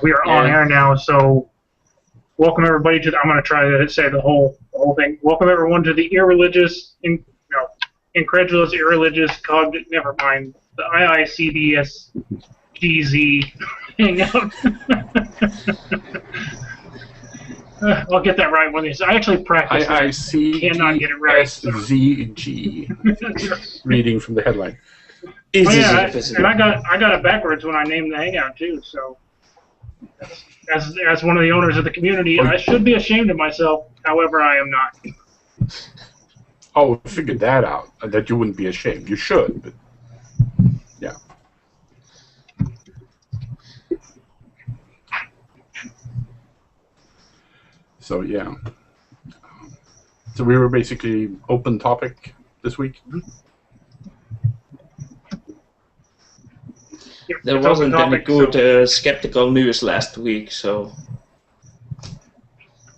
We are on air now, so welcome everybody to. I'm going to try to say the whole thing. Welcome everyone to the incredulous, irreligious, never mind, the IICDSGZ Hangout. I'll get that right one of these. I actually practiced. Cannot get it right. IICDSGZ. Reading from the headline. And I got it backwards when I named the Hangout too. So, as one of the owners of the community, I should be ashamed of myself. However, I am not. Oh, I figured that out. That you wouldn't be ashamed. You should, but yeah. So yeah. So we were basically open topic this week. There wasn't any good skeptical news last week, so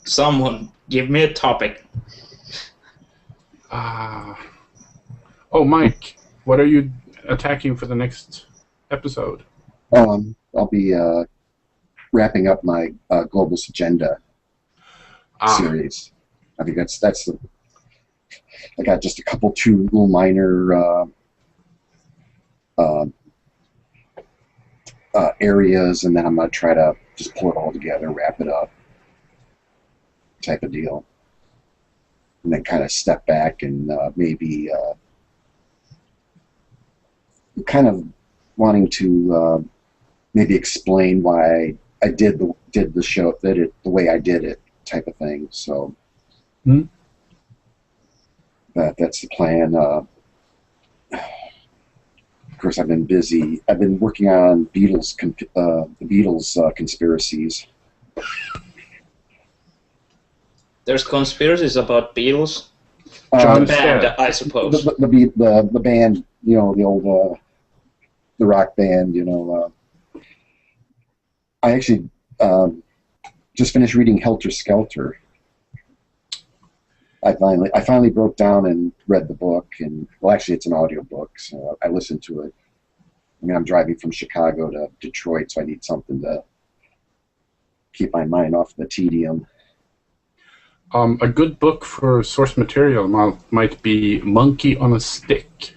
someone give me a topic. Oh, Mike, what are you attacking for the next episode? I'll be wrapping up my Globalist Agenda series. I think that's the. I got just two little minor areas, and then I'm gonna try to just pull it all together, wrap it up, type of deal, and then kind of step back and maybe kind of wanting to maybe explain why I did the show, the way I did it, type of thing. So that's the plan. Of course, I've been busy. I've been working on the Beatles conspiracies. There's conspiracies about Beatles. John band, I suppose. The band, the old the rock band. I actually just finished reading Helter Skelter. I finally broke down and read the book, and well, actually, it's an audio book, so I listened to it. I mean, I'm driving from Chicago to Detroit, so I need something to keep my mind off the tedium. A good book for source material might be Monkey on a Stick,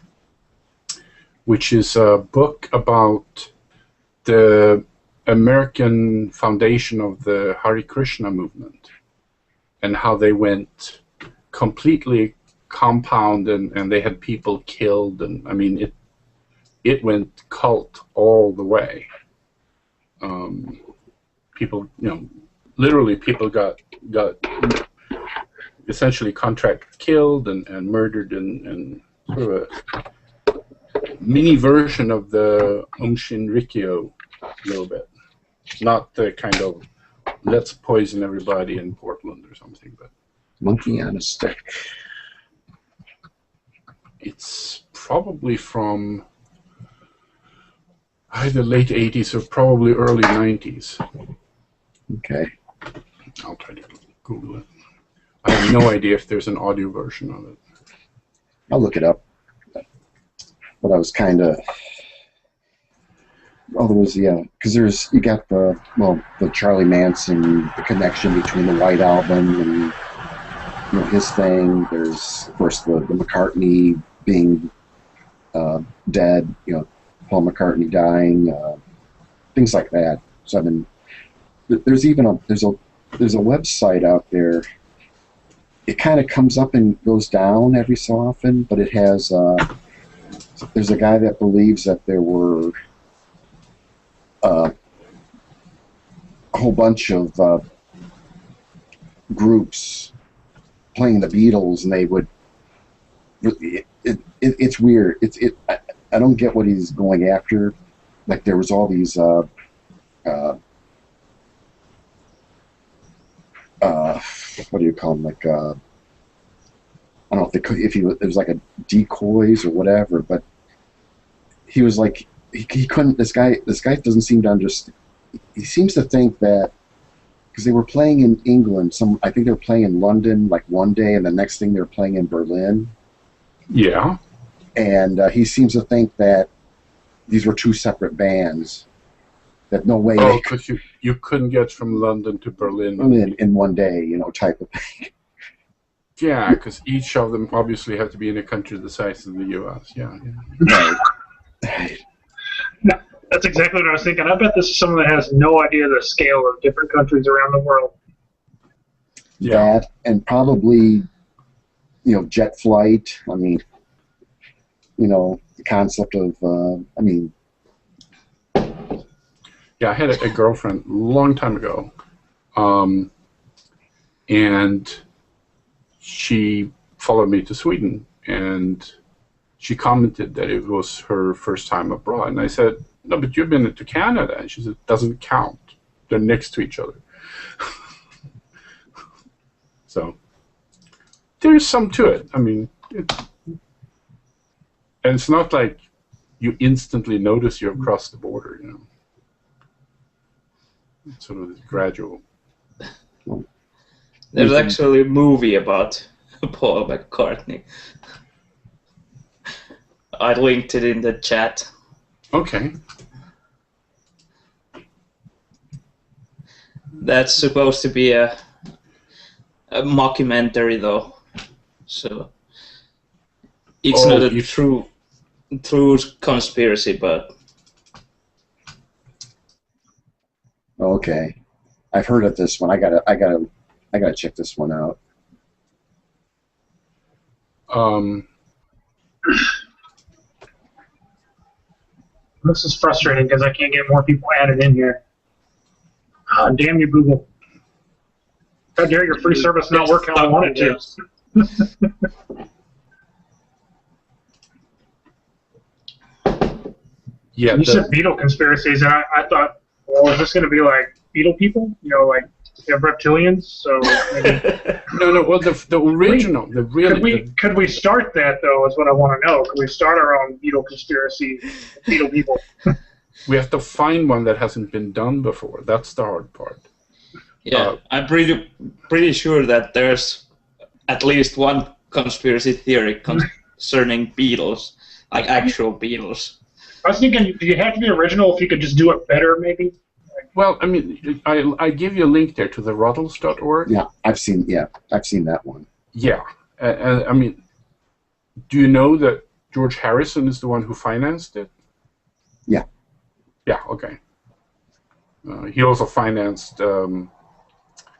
which is a book about the American foundation of the Hare Krishna movement and how they went completely compound and they had people killed, and I mean it went cult all the way. People, literally people got essentially killed and murdered and sort of a mini version of the Aum Shinrikyo a little bit. Not the kind of let's poison everybody in Portland or something, but Monkey on a Stick. It's probably from either late 80s or probably early 90s. Okay. I'll try to Google it. I have no idea if there's an audio version of it. I'll look it up. But I was kind of... Well, there was, because you got the Charlie Manson, the connection between the White Album and his thing. There's, of course, the McCartney being dead, Paul McCartney dying, things like that. So I've been, there's a website out there. It kind of comes up and goes down every so often, but it has, there's a guy that believes that there were a whole bunch of groups playing the Beatles, and they would. It's weird. I don't get what he's going after. Like there was all these. What do you call them? Like I don't know if it was like a decoys or whatever, but he was like he couldn't. This guy doesn't seem to understand. He seems to think that. Because they were playing in England, I think they were playing in London like one day, and the next thing they were playing in Berlin. Yeah. And he seems to think that these were two separate bands. That no way. Oh, because you couldn't get from London to Berlin in one day, type of thing. Yeah, because each of them obviously have to be in a country the size of the U.S. Yeah. Right. No, that's exactly what I was thinking. I bet this is someone that has no idea the scale of different countries around the world. Yeah. That, and probably, jet flight. I mean, the concept of, Yeah, I had a girlfriend a long time ago, and she followed me to Sweden, and she commented that it was her first time abroad. And I said, no, but you've been to Canada. And she said, it doesn't count. They're next to each other. So there's some to it. I mean, and it's not like you instantly notice you've crossed the border, It's sort of gradual. There's actually a movie about Paul McCartney. I linked it in the chat. Okay. That's supposed to be a mockumentary, though. So it's not a true conspiracy, but okay. I've heard of this one. I gotta check this one out. This is frustrating because I can't get more people added in here. Oh, damn you, Google. How dare your free service not work how I want it to. Yeah, you said beetle conspiracies, and I thought, well, is this going to be like beetle people? Like they have reptilians? So maybe... No. Well, the original, the real. Could we start that though? Is what I want to know. Could we start our own beetle conspiracy, beetle people? We have to find one that hasn't been done before. That's the hard part. Yeah, I'm pretty sure that there's at least one conspiracy theory concerning beetles, like actual beetles. I was thinking, do you have to be original if you could just do it better, maybe? Well, I mean, I give you a link there to the Ruddles.org. Yeah, I've seen that one. Yeah, I mean, do you know that George Harrison is the one who financed it? Yeah. Yeah. Okay. He also financed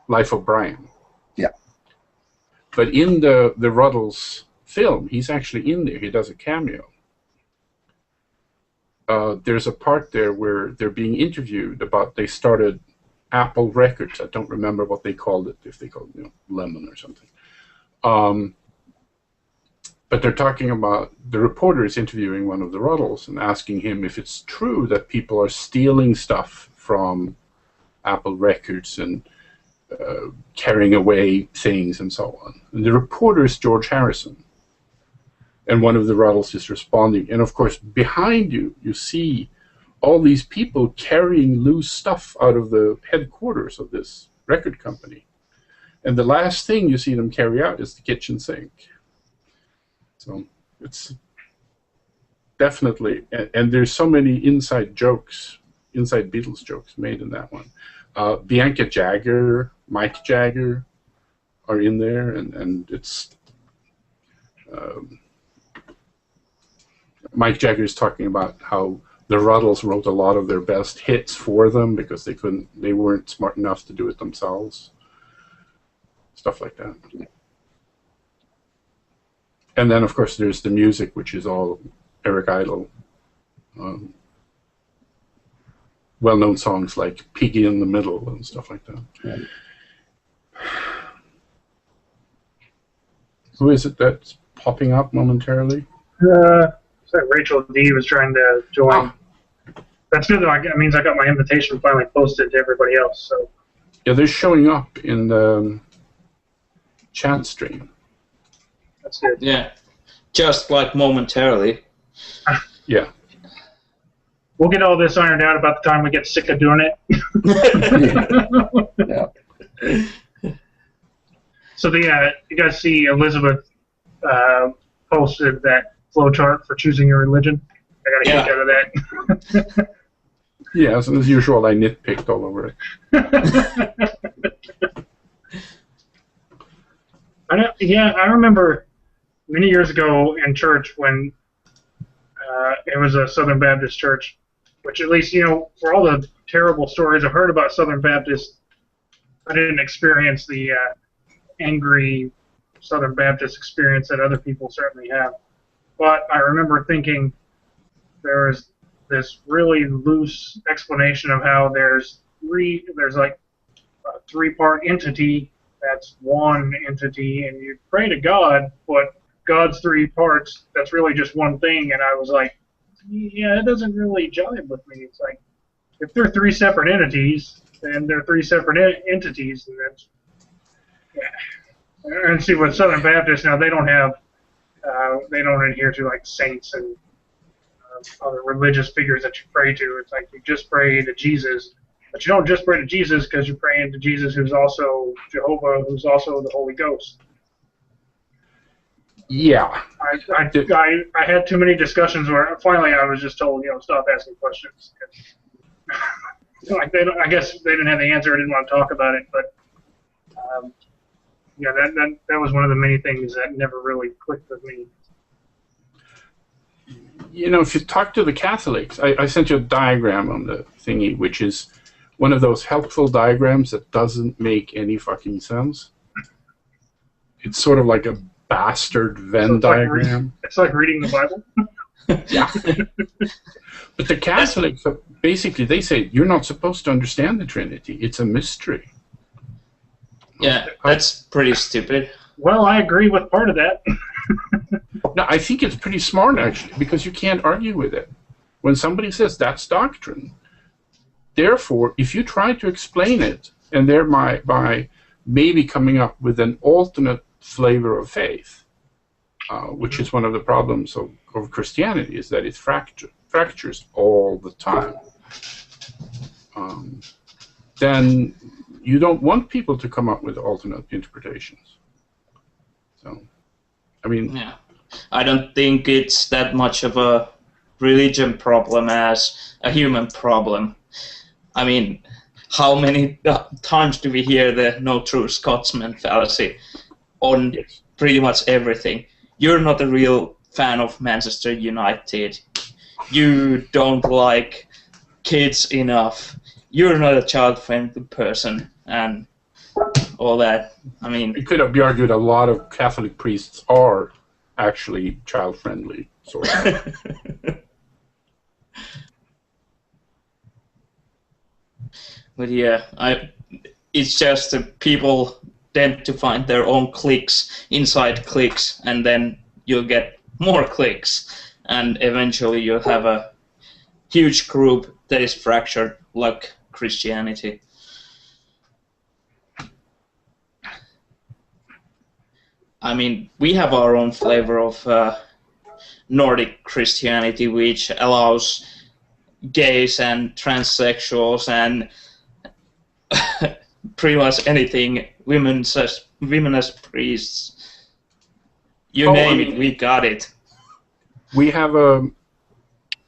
Life of Brian. Yeah. But in the Ruddles film, he's actually in there. He does a cameo. There's a part there where they're being interviewed about they started Apple Records. I don't remember what they called it, if they called it Lemon or something. But they're talking about the reporter is interviewing one of the Ruddles and asking him if it's true that people are stealing stuff from Apple Records and carrying away things and so on. And the reporter is George Harrison. And one of the Ruddles is responding. And of course, behind you, you see all these people carrying loose stuff out of the headquarters of this record company. And the last thing you see them carry out is the kitchen sink. So it's definitely, and there's so many inside Beatles jokes made in that one. Bianca Jagger, Mike Jagger are in there, and it's... Mike Jagger is talking about how the Ruddles wrote a lot of their best hits for them because they weren't smart enough to do it themselves. Stuff like that. And then, of course, there's the music, which is all Eric Idle. Well-known songs like Piggy in the Middle and stuff like that. Right. Who is it that's popping up momentarily? Rachel D was trying to join. Oh. That's good, though. It means I got my invitation finally posted to everybody else. So. Yeah, they're showing up in the chat stream. That's good. Yeah, just like momentarily. Yeah. We'll get all this ironed out about the time we get sick of doing it. Yeah. So you guys see Elizabeth posted that flowchart for choosing your religion. I got a kick out of that. Yes, and as usual, I nitpicked all over it. I remember many years ago in church when it was a Southern Baptist church, which at least, for all the terrible stories I've heard about Southern Baptists, I didn't experience the angry Southern Baptist experience that other people certainly have. But I remember thinking there was this really loose explanation of how there's like a three-part entity that's one entity, and you pray to God, but God's three parts, that's really just one thing. And I was like, yeah, it doesn't really jive with me. It's like, if they're three separate entities, then they're three separate entities, and that's, yeah. And see, with Southern Baptists, now they don't adhere to like saints and other religious figures that you pray to. It's like you just pray to Jesus, but you don't just pray to Jesus because you're praying to Jesus, who's also Jehovah, who's also the Holy Ghost. Yeah. I had too many discussions where finally I was just told, stop asking questions. Like I guess they didn't have the answer. I didn't want to talk about it, but that was one of the many things that never really clicked with me. If you talk to the Catholics, I sent you a diagram on the thingy, which is one of those helpful diagrams that doesn't make any fucking sense. It's sort of like a bastard Venn diagram. It's like reading the Bible. Yeah. But the Catholics, basically, they say, you're not supposed to understand the Trinity. It's a mystery. Yeah, that's pretty stupid. Well, I agree with part of that. No, I think it's pretty smart, actually, because you can't argue with it. When somebody says that's doctrine, therefore, if you try to explain it, and thereby by maybe coming up with an alternate flavor of faith, which is one of the problems of Christianity, is that it fractures all the time, then you don't want people to come up with alternate interpretations. So, I mean... Yeah. I don't think it's that much of a religion problem as a human problem. I mean, how many times do we hear the no true Scotsman fallacy on pretty much everything? You're not a real fan of Manchester United. You don't like kids enough. You're not a child-friendly person, and all that. I mean... It could be argued a lot of Catholic priests are actually child-friendly, sort of. But yeah, it's just that people tend to find their own cliques inside cliques, and then you'll get more cliques, and eventually you'll have a huge group that is fractured like Christianity. I mean, we have our own flavor of Nordic Christianity, which allows gays and transsexuals and pretty much anything, women as priests. You name it, we got it. We have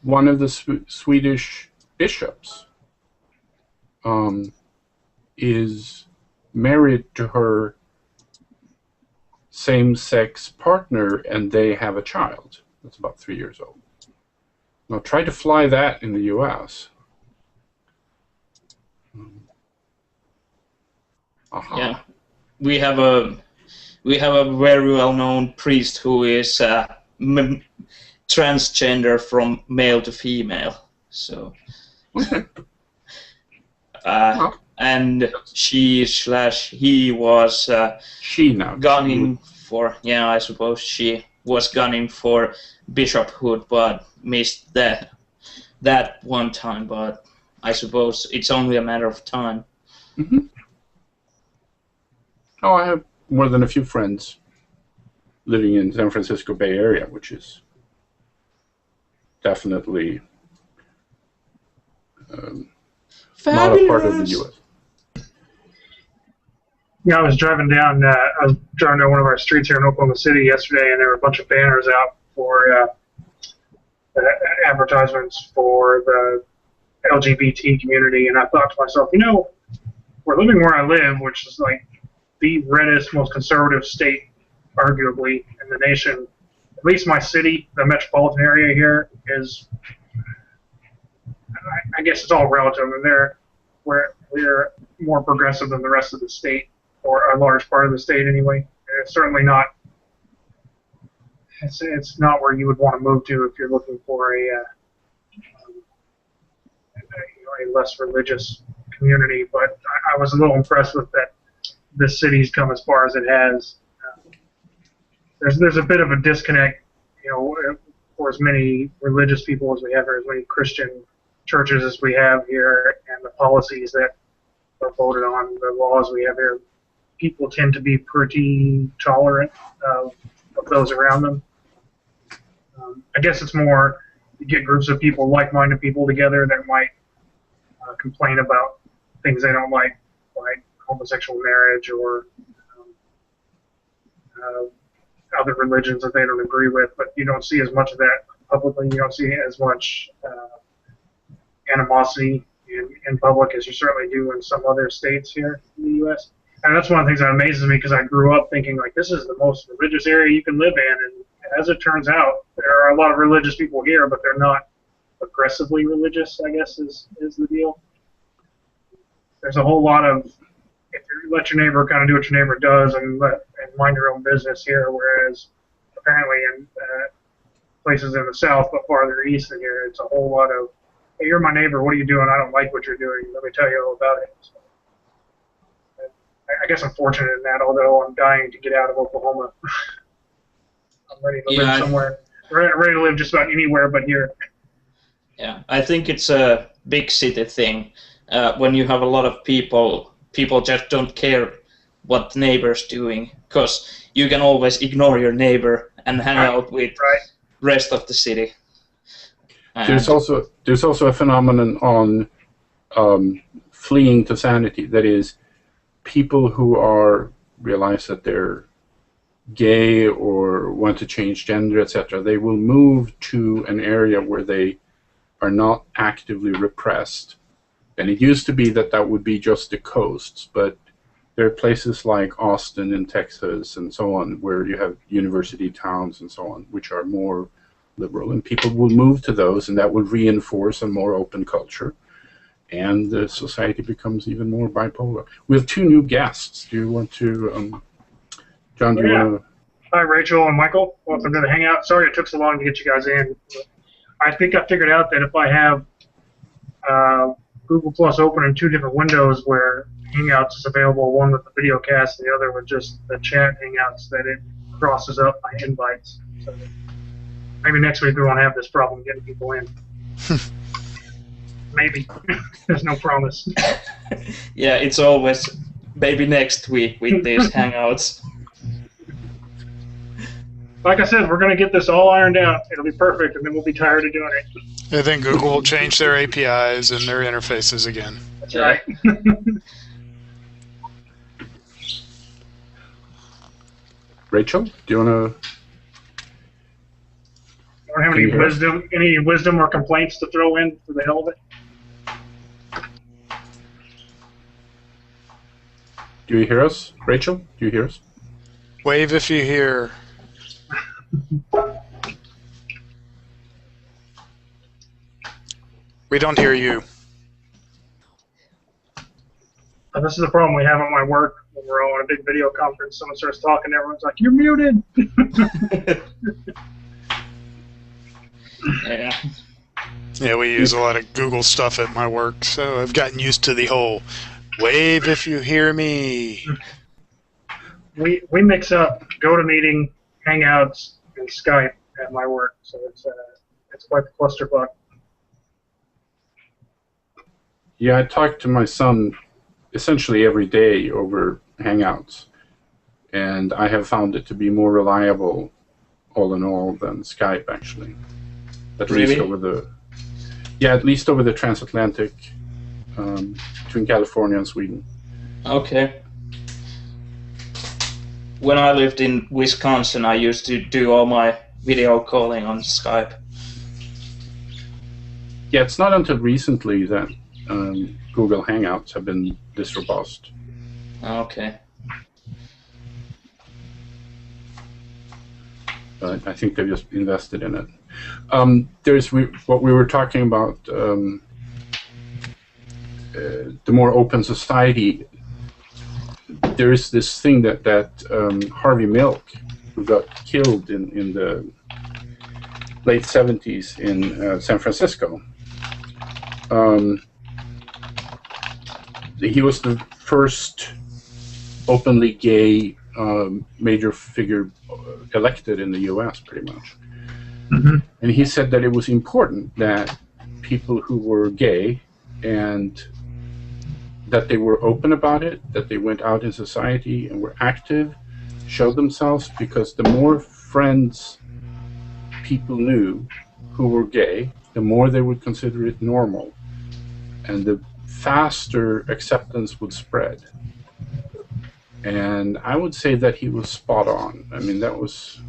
one of the Swedish bishops is married to her same-sex partner, and they have a child that's about 3 years old. Now try to fly that in the U.S. Yeah, we have a very well-known priest who is transgender from male to female. So, okay. And he was gunning for, yeah, I suppose she was gunning for bishophood, but missed that one time. But I suppose it's only a matter of time. Mm-hmm. Oh, I have more than a few friends living in San Francisco Bay Area, which is definitely not a part of the U.S. Yeah, I was driving down one of our streets here in Oklahoma City yesterday, and there were a bunch of banners out for advertisements for the LGBT community, and I thought to myself, we're living where I live, which is like the reddest, most conservative state, arguably, in the nation. At least my city, the metropolitan area here, is, I guess it's all relative, and we're more progressive than the rest of the state, or a large part of the state anyway. And it's certainly not. It's not where you would want to move to if you're looking for a less religious community. But I was a little impressed with that. This city's come as far as it has. There's a bit of a disconnect, for as many religious people as we have here, as many Christian churches as we have here, and the policies that are voted on, the laws we have here. People tend to be pretty tolerant of those around them. I guess it's more you get groups of people, like-minded people together that might complain about things they don't like homosexual marriage or other religions that they don't agree with. But you don't see as much of that publicly. You don't see as much animosity in public as you certainly do in some other states here in the U.S. And that's one of the things that amazes me, because I grew up thinking, like, this is the most religious area you can live in. And as it turns out, there are a lot of religious people here, but they're not aggressively religious, I guess, is the deal. There's a whole lot of, if you let your neighbor kind of do what your neighbor does and mind your own business here, whereas apparently in places in the south but farther east than here, it's a whole lot of, hey, you're my neighbor, what are you doing? I don't like what you're doing. Let me tell you all about it. So, I guess I'm fortunate in that, although I'm dying to get out of Oklahoma. I'm ready to live somewhere. Ready to live just about anywhere but here. Yeah, I think it's a big city thing. When you have a lot of people just don't care what the neighbor's doing, because you can always ignore your neighbor and hang out with rest of the city. There's also a phenomenon on fleeing to sanity. That is, people who realize that they're gay or want to change gender, etc., they will move to an area where they are not actively repressed. And it used to be that would be just the coasts, but there are places like Austin in Texas and so on, where you have university towns and so on, which are more liberal, and people will move to those, and that will reinforce a more open culture, and the society becomes even more bipolar. We have two new guests. Do you want to, John, do you want to? Hi, Rachel and Michael. Welcome to the Hangout. Sorry it took so long to get you guys in. I think I figured out that if I have Google Plus open in two different windows where Hangouts is available, one with the video cast and the other with just the chat Hangouts, that it crosses up my invites. So maybe next week we won't have this problem getting people in. Maybe. There's no promise. Yeah, it's always maybe next week with these Hangouts. Like I said, we're going to get this all ironed out. It'll be perfect, and then we'll be tired of doing it. I think Google will change their APIs and their interfaces again. That's right. Rachel, do you want to? Don't have any wisdom or complaints to throw in for the hell of it? Do you hear us, Rachel? Do you hear us? Wave if you hear. We don't hear you. This is the problem we have at my work when we're all on a big video conference. Someone starts talking, everyone's like, "You're muted." Yeah. Yeah, we use a lot of Google stuff at my work, so I've gotten used to the whole wave if you hear me. We mix up GoToMeeting, Hangouts, and Skype at my work, so it's quite the clusterfuck. Yeah, I talk to my son essentially every day over Hangouts, and I have found it to be more reliable, all in all, than Skype, actually. At least over the transatlantic, between California and Sweden. Okay. When I lived in Wisconsin, I used to do all my video calling on Skype. Yeah, it's not until recently that Google Hangouts have been this robust. Okay. But I think they've just invested in it. There's what we were talking about, the more open society. There is this thing that Harvey Milk, who got killed in the late 70s in San Francisco. He was the first openly gay major figure elected in the U.S. pretty much. Mm-hmm. And he said that it was important that people who were gay and that they were open about it, that they went out in society and were active, showed themselves, because the more friends people knew who were gay, the more they would consider it normal, and the faster acceptance would spread. And I would say that he was spot on. I mean, that was...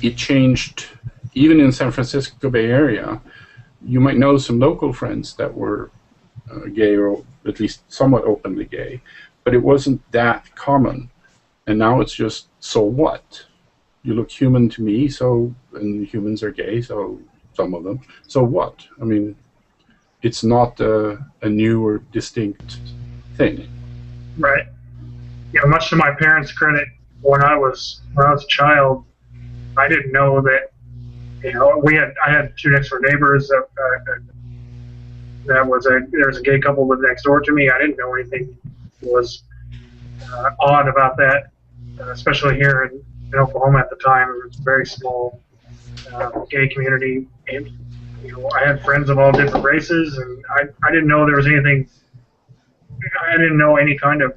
it changed, even in San Francisco Bay Area. You might know some local friends that were gay, or at least somewhat openly gay, but it wasn't that common. And now it's just, so what? You look human to me, so, and humans are gay, so some of them. So what? I mean, it's not a new or distinct thing. Right. Yeah, much to my parents' credit, when I was a child, I didn't know that. You know, I had two next door neighbors. There was a gay couple lived next door to me. I didn't know anything was odd about that, especially here in Oklahoma at the time. It was a very small gay community, and I had friends of all different races, and I didn't know there was anything. I didn't know any kind of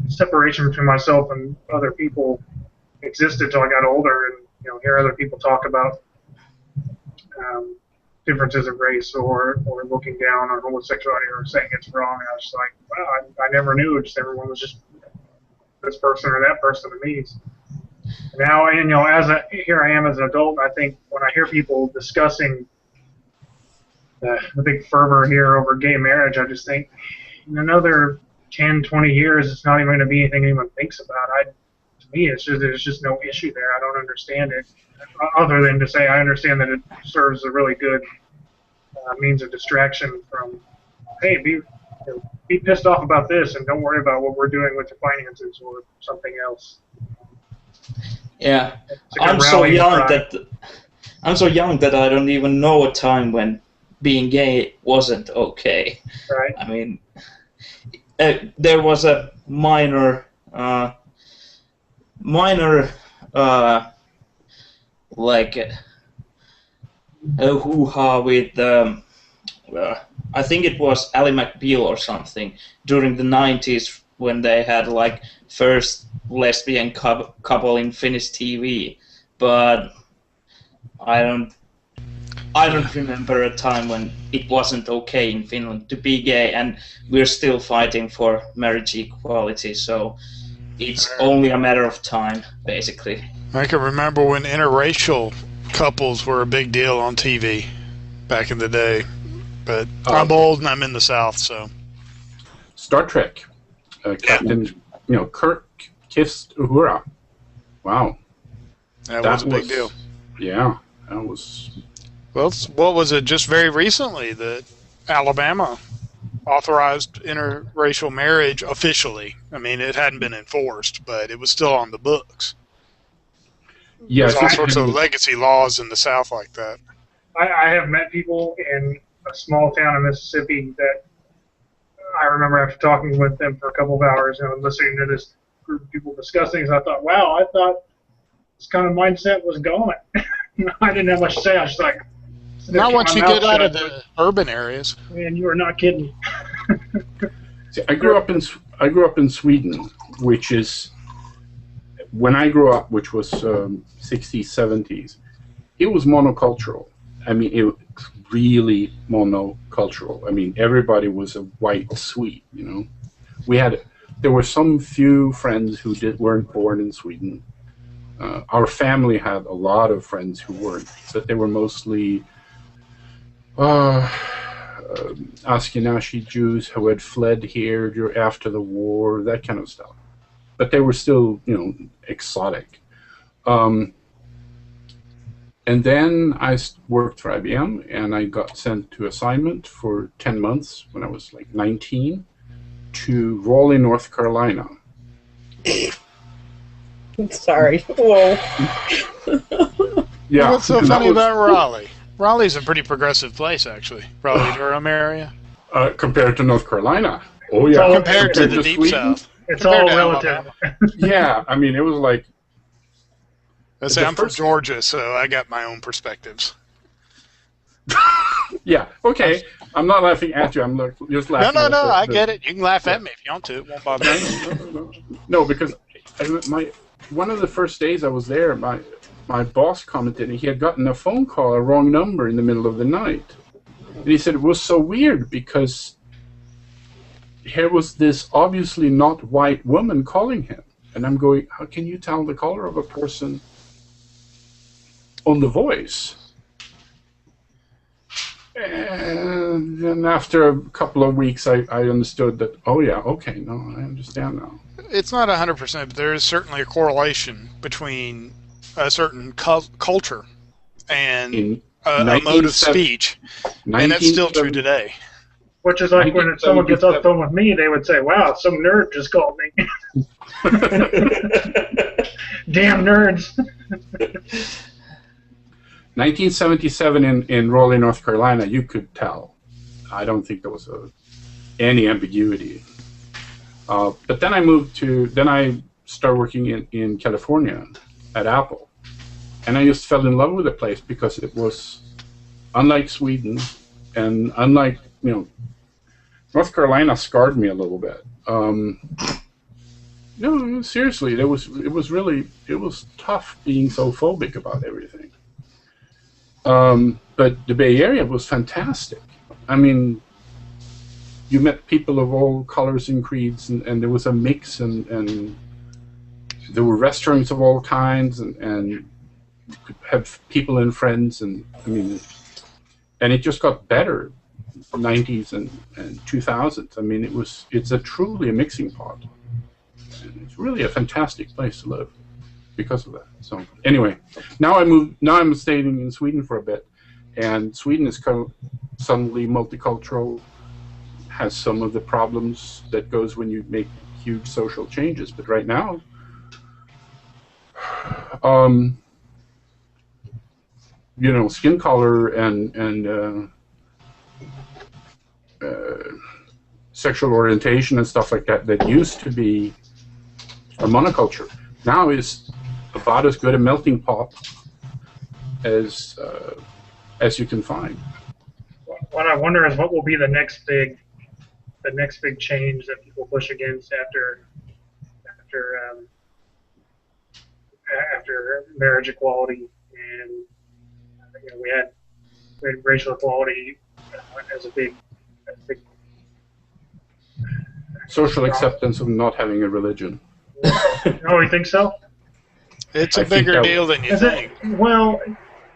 separation between myself and other people existed till I got older, and hear other people talk about differences of race or looking down on homosexuality or saying it's wrong. And I was just like, wow, I never knew. Just everyone was just this person or that person to me. Now, and here I am as an adult. I think when I hear people discussing the big fervor here over gay marriage, I just think in another 10, 20 years, it's not even going to be anything anyone thinks about. To me, there's just no issue there. I don't understand it, other than to say I understand that it serves a really good means of distraction from, hey, be pissed off about this and don't worry about what we're doing with the finances or something else. Yeah, I'm so young that I don't even know a time when being gay wasn't okay. Right. I mean, there was a minor hoo-ha with I think it was Ally McBeal or something during the 90s when they had first lesbian couple in Finnish TV, but I don't remember a time when it wasn't okay in Finland to be gay, and we're still fighting for marriage equality, so it's only a matter of time, basically. I can remember when interracial couples were a big deal on TV back in the day, but I'm old and I'm in the South, so. Star Trek, Captain, Kirk kissed Uhura. Wow. That was a big deal. Yeah, that was... Well, what was it just very recently that Alabama authorized interracial marriage officially? I mean, it hadn't been enforced, but it was still on the books. Yeah, there's all sorts of legacy laws in the South like that. I have met people in a small town in Mississippi that I remember after talking with them for a couple of hours and listening to this group of people discussing, I thought, wow, I thought this kind of mindset was gone. I didn't have much to say. I was just like, not once you get out of the urban areas. Man, you are not kidding. See, I grew up in Sweden, which is, when I grew up, which was 60s, 70s, it was monocultural. I mean, it was really monocultural. I mean, everybody was a white Swede, There were some few friends who weren't born in Sweden, our family had a lot of friends who weren't, but they were mostly Ashkenazi Jews who had fled here after the war, that kind of stuff. But they were still, exotic. And then I worked for IBM, and I got sent to assignment for 10 months when I was like 19 to Raleigh, North Carolina. Sorry. Whoa. Yeah. What's so funny about Raleigh? Raleigh's a pretty progressive place, actually. Raleigh-Durham area. Compared to North Carolina. Oh, yeah. Compared to the Deep Sweden? South. It's Compared all to relative. Yeah, I mean, it was like... Let's say I'm from Georgia, so I got my own perspectives. Yeah, okay. I'm not laughing at you. I'm just laughing at No, I get it. You can laugh at me if you want to. It won't bother me. No, because one of the first days I was there, my boss commented he had gotten a phone call, a wrong number in the middle of the night. And he said it was so weird because here was this obviously not white woman calling him. And I'm going, how can you tell the color of a person on the voice? And then after a couple of weeks, I understood that, oh yeah, okay, no, I understand now. It's not 100%, but there is certainly a correlation between a certain culture and a mode of speech. And that's still true today. Which is like when someone gets off the phone with me, they would say, wow, some nerd just called me. Damn nerds. 1977 in Raleigh, North Carolina, you could tell. I don't think there was any ambiguity. But then I started working in California at Apple. And I just fell in love with the place because it was unlike Sweden and unlike, North Carolina scarred me a little bit. No, seriously, it was tough being so phobic about everything. But the Bay Area was fantastic. I mean, you met people of all colors and creeds, and there was a mix, and there were restaurants of all kinds, and you could have people and friends, and it just got better. 90s and 2000s. I mean, it's truly a mixing pot. And it's really a fantastic place to live because of that. So anyway, now I'm staying in Sweden for a bit, and Sweden is suddenly multicultural, has some of the problems that goes when you make huge social changes. But right now, skin color and sexual orientation and stuff like that used to be a monoculture, now is about as good a melting pot as you can find. What I wonder is what will be the next big change that people push against after marriage equality, and we had racial equality as a big social acceptance of not having a religion. Oh, you think so? It's a bigger deal than you think.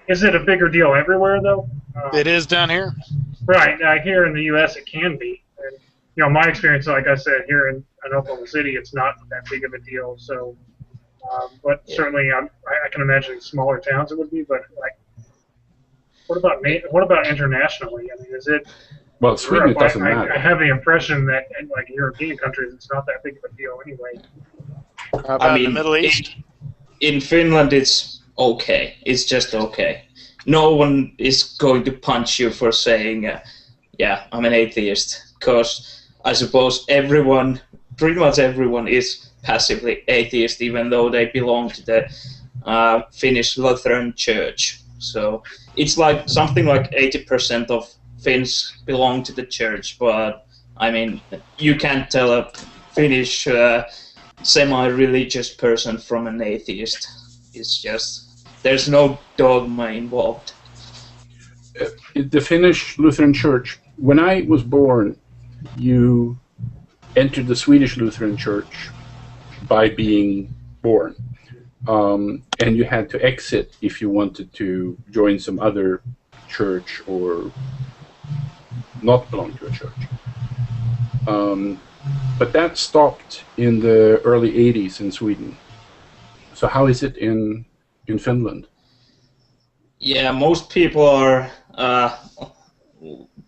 Is it a bigger deal everywhere, though? It is down here. Right. Here in the U.S., it can be. And, my experience, like I said, here in Oklahoma City, it's not that big of a deal. So, but certainly, I can imagine in smaller towns it would be. But what about internationally? I mean, is it? Well, Sweden, it doesn't matter. I have the impression that in European countries, it's not that big of a deal anyway. How about in the Middle East? In Finland, it's okay. It's just okay. No one is going to punch you for saying, yeah, I'm an atheist. Because I suppose pretty much everyone is passively atheist, even though they belong to the Finnish Lutheran Church. So it's like something like 80% of Finns belong to the church, but I mean, you can't tell a Finnish semi-religious person from an atheist. It's just, there's no dogma involved. The Finnish Lutheran Church, when I was born, you entered the Swedish Lutheran Church by being born. and you had to exit if you wanted to join some other church or not belong to a church. But that stopped in the early 80s in Sweden. So how is it in Finland? Yeah, most people are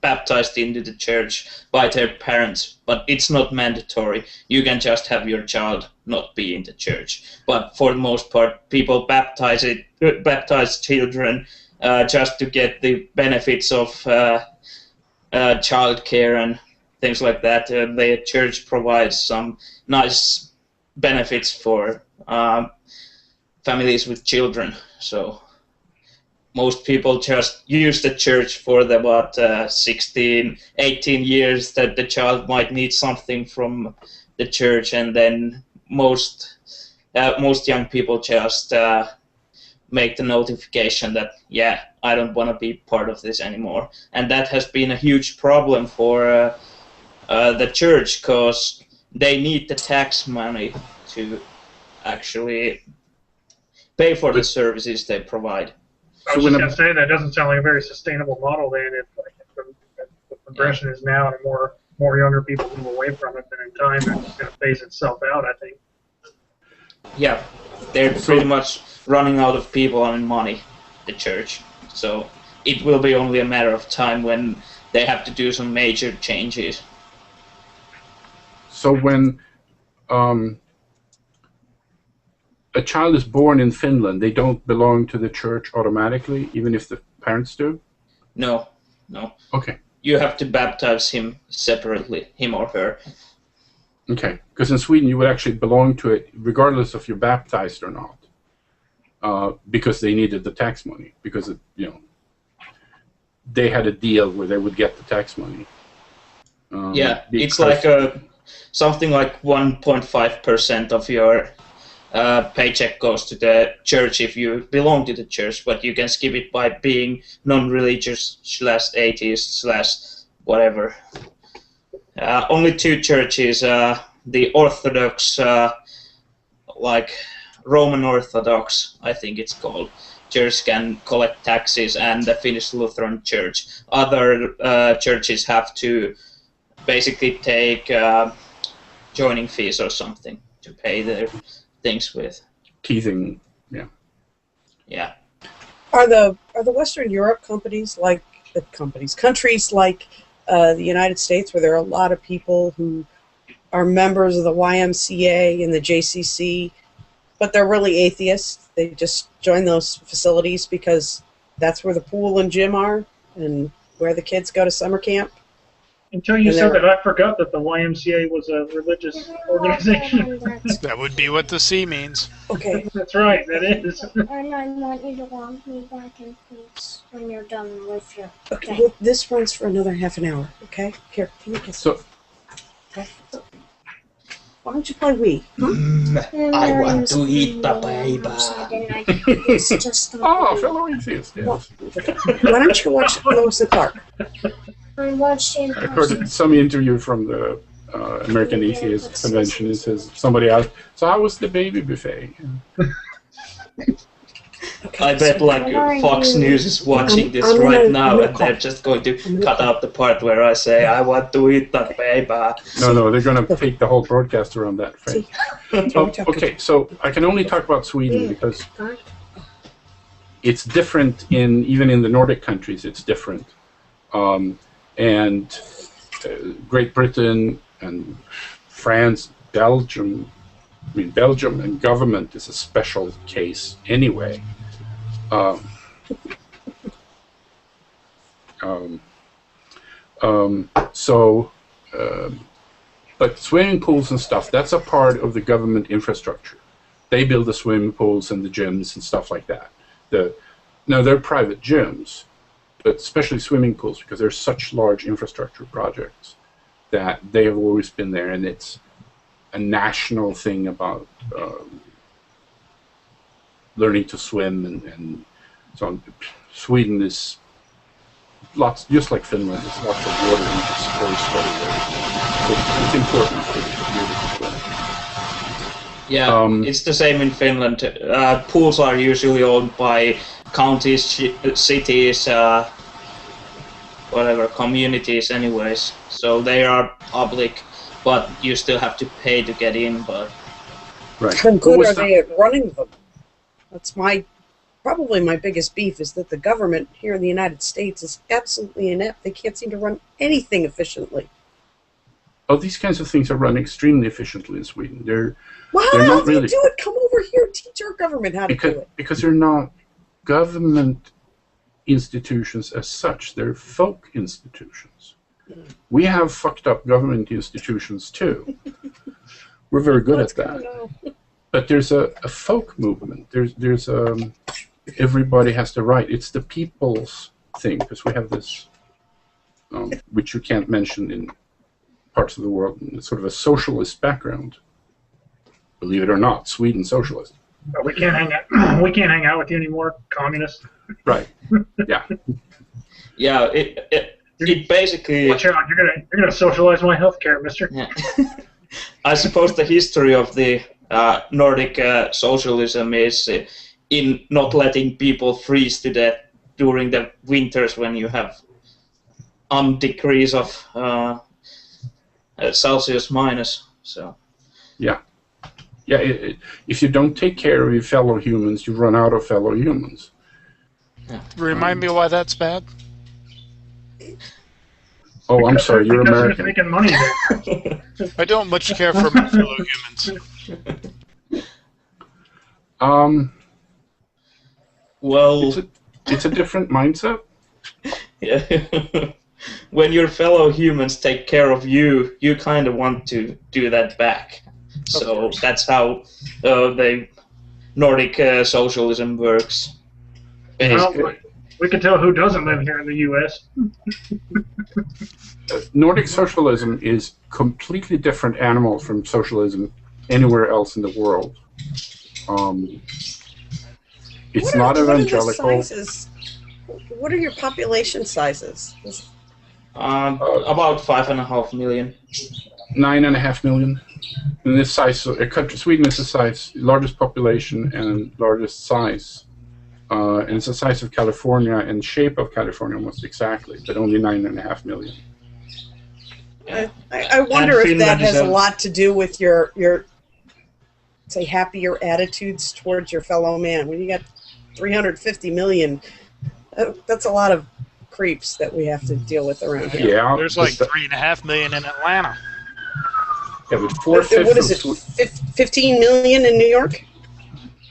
baptized into the church by their parents, but it's not mandatory. You can just have your child not be in the church. But for the most part, people baptize children just to get the benefits of childcare and things like that. The church provides some nice benefits for families with children. So most people just use the church for the 16, 18 years that the child might need something from the church, and then most young people just make the notification that, yeah, I don't want to be part of this anymore. And that has been a huge problem for the church, because they need the tax money to actually pay for the services they provide. I was just going to say, that doesn't sound like a very sustainable model then, if the progression is now and more younger people move away from it, then in time it's just going to phase itself out, I think. Yeah, they're pretty much running out of people and money, the church. So it will be only a matter of time when they have to do some major changes. So when a child is born in Finland, they don't belong to the church automatically, even if the parents do? No. Okay. You have to baptize him separately, him or her. Okay, because in Sweden you would actually belong to it regardless if you're baptized or not, because they needed the tax money, because they had a deal where they would get the tax money. Yeah, it's like something like 1.5% of your paycheck goes to the church if you belong to the church, but you can skip it by being non-religious / atheist / whatever. Only two churches, the Orthodox, like Roman Orthodox, I think it's called, church can collect taxes, and the Finnish Lutheran Church. Other churches have to basically take joining fees or something to pay their things with. Teasing, yeah. Yeah. Are the Western Europe countries like the United States, where there are a lot of people who are members of the YMCA and the JCC, but they're really atheists? They just join those facilities because that's where the pool and gym are and where the kids go to summer camp? Until you said that, I forgot that the YMCA was a religious organization. That would be what the C means. Okay. That's right, that is. And I want you to walk me back in peace when you're done with your... Okay. Well, this runs for another half an hour, okay? Here, can you kiss me? Okay. Why don't you play Wii? Huh? I want to eat the baby. It's just fellow atheist, yes. Why don't you watch Lois and Clark? I watched it. I heard some interview from the American Atheist Convention. It says somebody asked, "So how was the baby buffet?" I bet Fox News is watching this right now, and they're just going to cut out the part where I say, "I want to eat the baby." No, they're going to take the whole broadcast around that phrase. Okay, so I can only talk about Sweden because it's different even in the Nordic countries. It's different. And Great Britain and France, Belgium and government is a special case anyway. But swimming pools and stuff, that's a part of the government infrastructure. They build the swimming pools and the gyms and stuff like that. Now, they're private gyms, but especially swimming pools, because they're such large infrastructure projects that they have always been there, and it's a national thing about learning to swim and so on. Sweden is just like Finland. There's lots of water and it's very sweaty there. So it's important for you to swim. Yeah, it's the same in Finland. Pools are usually owned by counties, cities, whatever, communities anyways. So they are public, but you still have to pay to get in. But Right. How What good was are the- they at running them? That's probably my biggest beef is that the government here in the United States is absolutely inept. They can't seem to run anything efficiently. Oh, these kinds of things are run extremely efficiently in Sweden. Well, They're how not do you really- do it? Come over here and teach our government how to do it. because they're not government institutions as such. They're folk institutions. We have fucked up government institutions too. We're very good at that. But there's a folk movement. There's everybody has the right. It's the people's thing, because we have this, which you can't mention in parts of the world, it's sort of a socialist background. Believe it or not, Sweden socialist. But we can't hang out. We can't hang out with you anymore, communist. Right. Yeah. yeah, it basically. Watch out! You're gonna socialize my healthcare, mister. Yeah. I suppose the history of the Nordic socialism is in not letting people freeze to death during the winters when you have degrees of Celsius minus. So. Yeah. Yeah. If you don't take care of your fellow humans, you run out of fellow humans. Remind me why that's bad? Oh, I'm sorry. You're because American. You're making money there. I don't much care for my fellow humans. Well, it's a different mindset. yeah. When your fellow humans take care of you, you kind of want to do that back. So that's how the Nordic socialism works. Well, we can tell who doesn't live here in the U.S. Nordic socialism is completely different animal from socialism anywhere else in the world. It's not evangelical. What are your population sizes? About 5.5 million. 9.5 million. In this size, Sweden is the size, largest population and largest size. And it's the size of California and shape of California almost exactly, but only 9.5 million. I wonder if that Finland has is a lot to do with your say happier attitudes towards your fellow man. When you got 350 million, that's a lot of creeps that we have to deal with around here. Yeah, There's like 3.5 million in Atlanta. Yeah, but 4/5 What is it? 15 million in New York?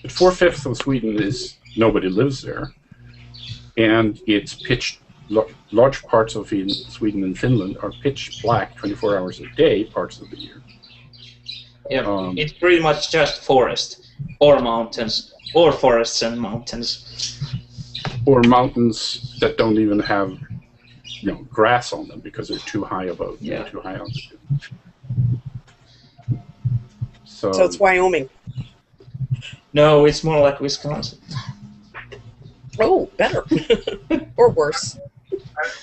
But 4/5 of Sweden is nobody lives there, and it's pitched. Large parts of Sweden and Finland are pitch black 24 hours a day, parts of the year. Yeah, it's pretty much just forest or mountains or forests and mountains. Or mountains that don't even have, grass on them because they're too high above, too high altitude. So it's Wyoming. No, it's more like Wisconsin. Oh, better. Or worse.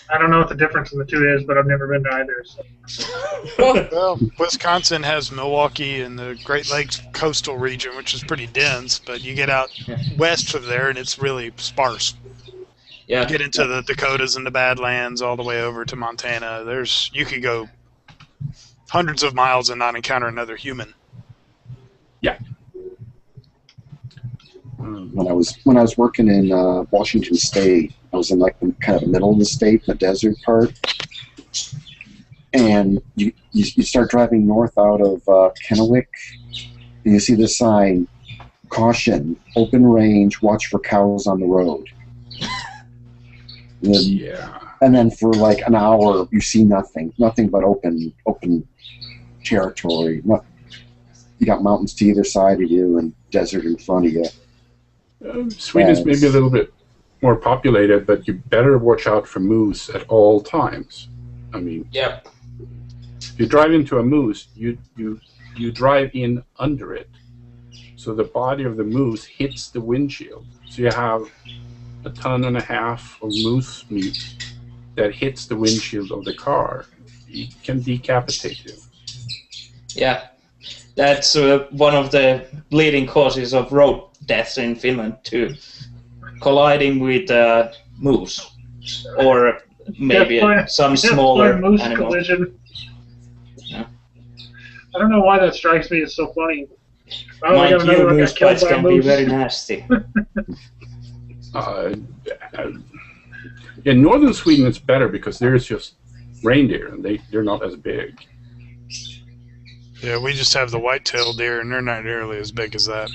I don't know what the difference in the two is, but I've never been to either. So. Well, Wisconsin has Milwaukee and the Great Lakes coastal region, which is pretty dense, but you get out west of there and it's really sparse. Yeah. You get into the Dakotas and the Badlands all the way over to Montana. You could go hundreds of miles and not encounter another human. Yeah. When I was working in Washington State, I was in like the kind of the middle of the state, the desert part, and you start driving north out of Kennewick, and you see the sign, "Caution, open range, watch for cows on the road." And then for like an hour, you see nothing but open territory. You got mountains to either side of you and desert in front of you. Sweden is maybe a little bit more populated, but you better watch out for moose at all times. I mean, if you drive into a moose, you drive in under it, so the body of the moose hits the windshield. So you have 1.5 tons of moose meat that hits the windshield of the car. It can decapitate you. Yeah. That's one of the leading causes of road deaths in Finland too. Colliding with moose, or maybe some smaller moose animal. collision. Yeah. I don't know why that strikes me as so funny. Oh, we got Mind you, another one moose got killed bites by a can be moose. very nasty. In northern Sweden, it's better because there's just reindeer, and they're not as big. Yeah, we just have the white-tailed deer, and they're not nearly as big as that.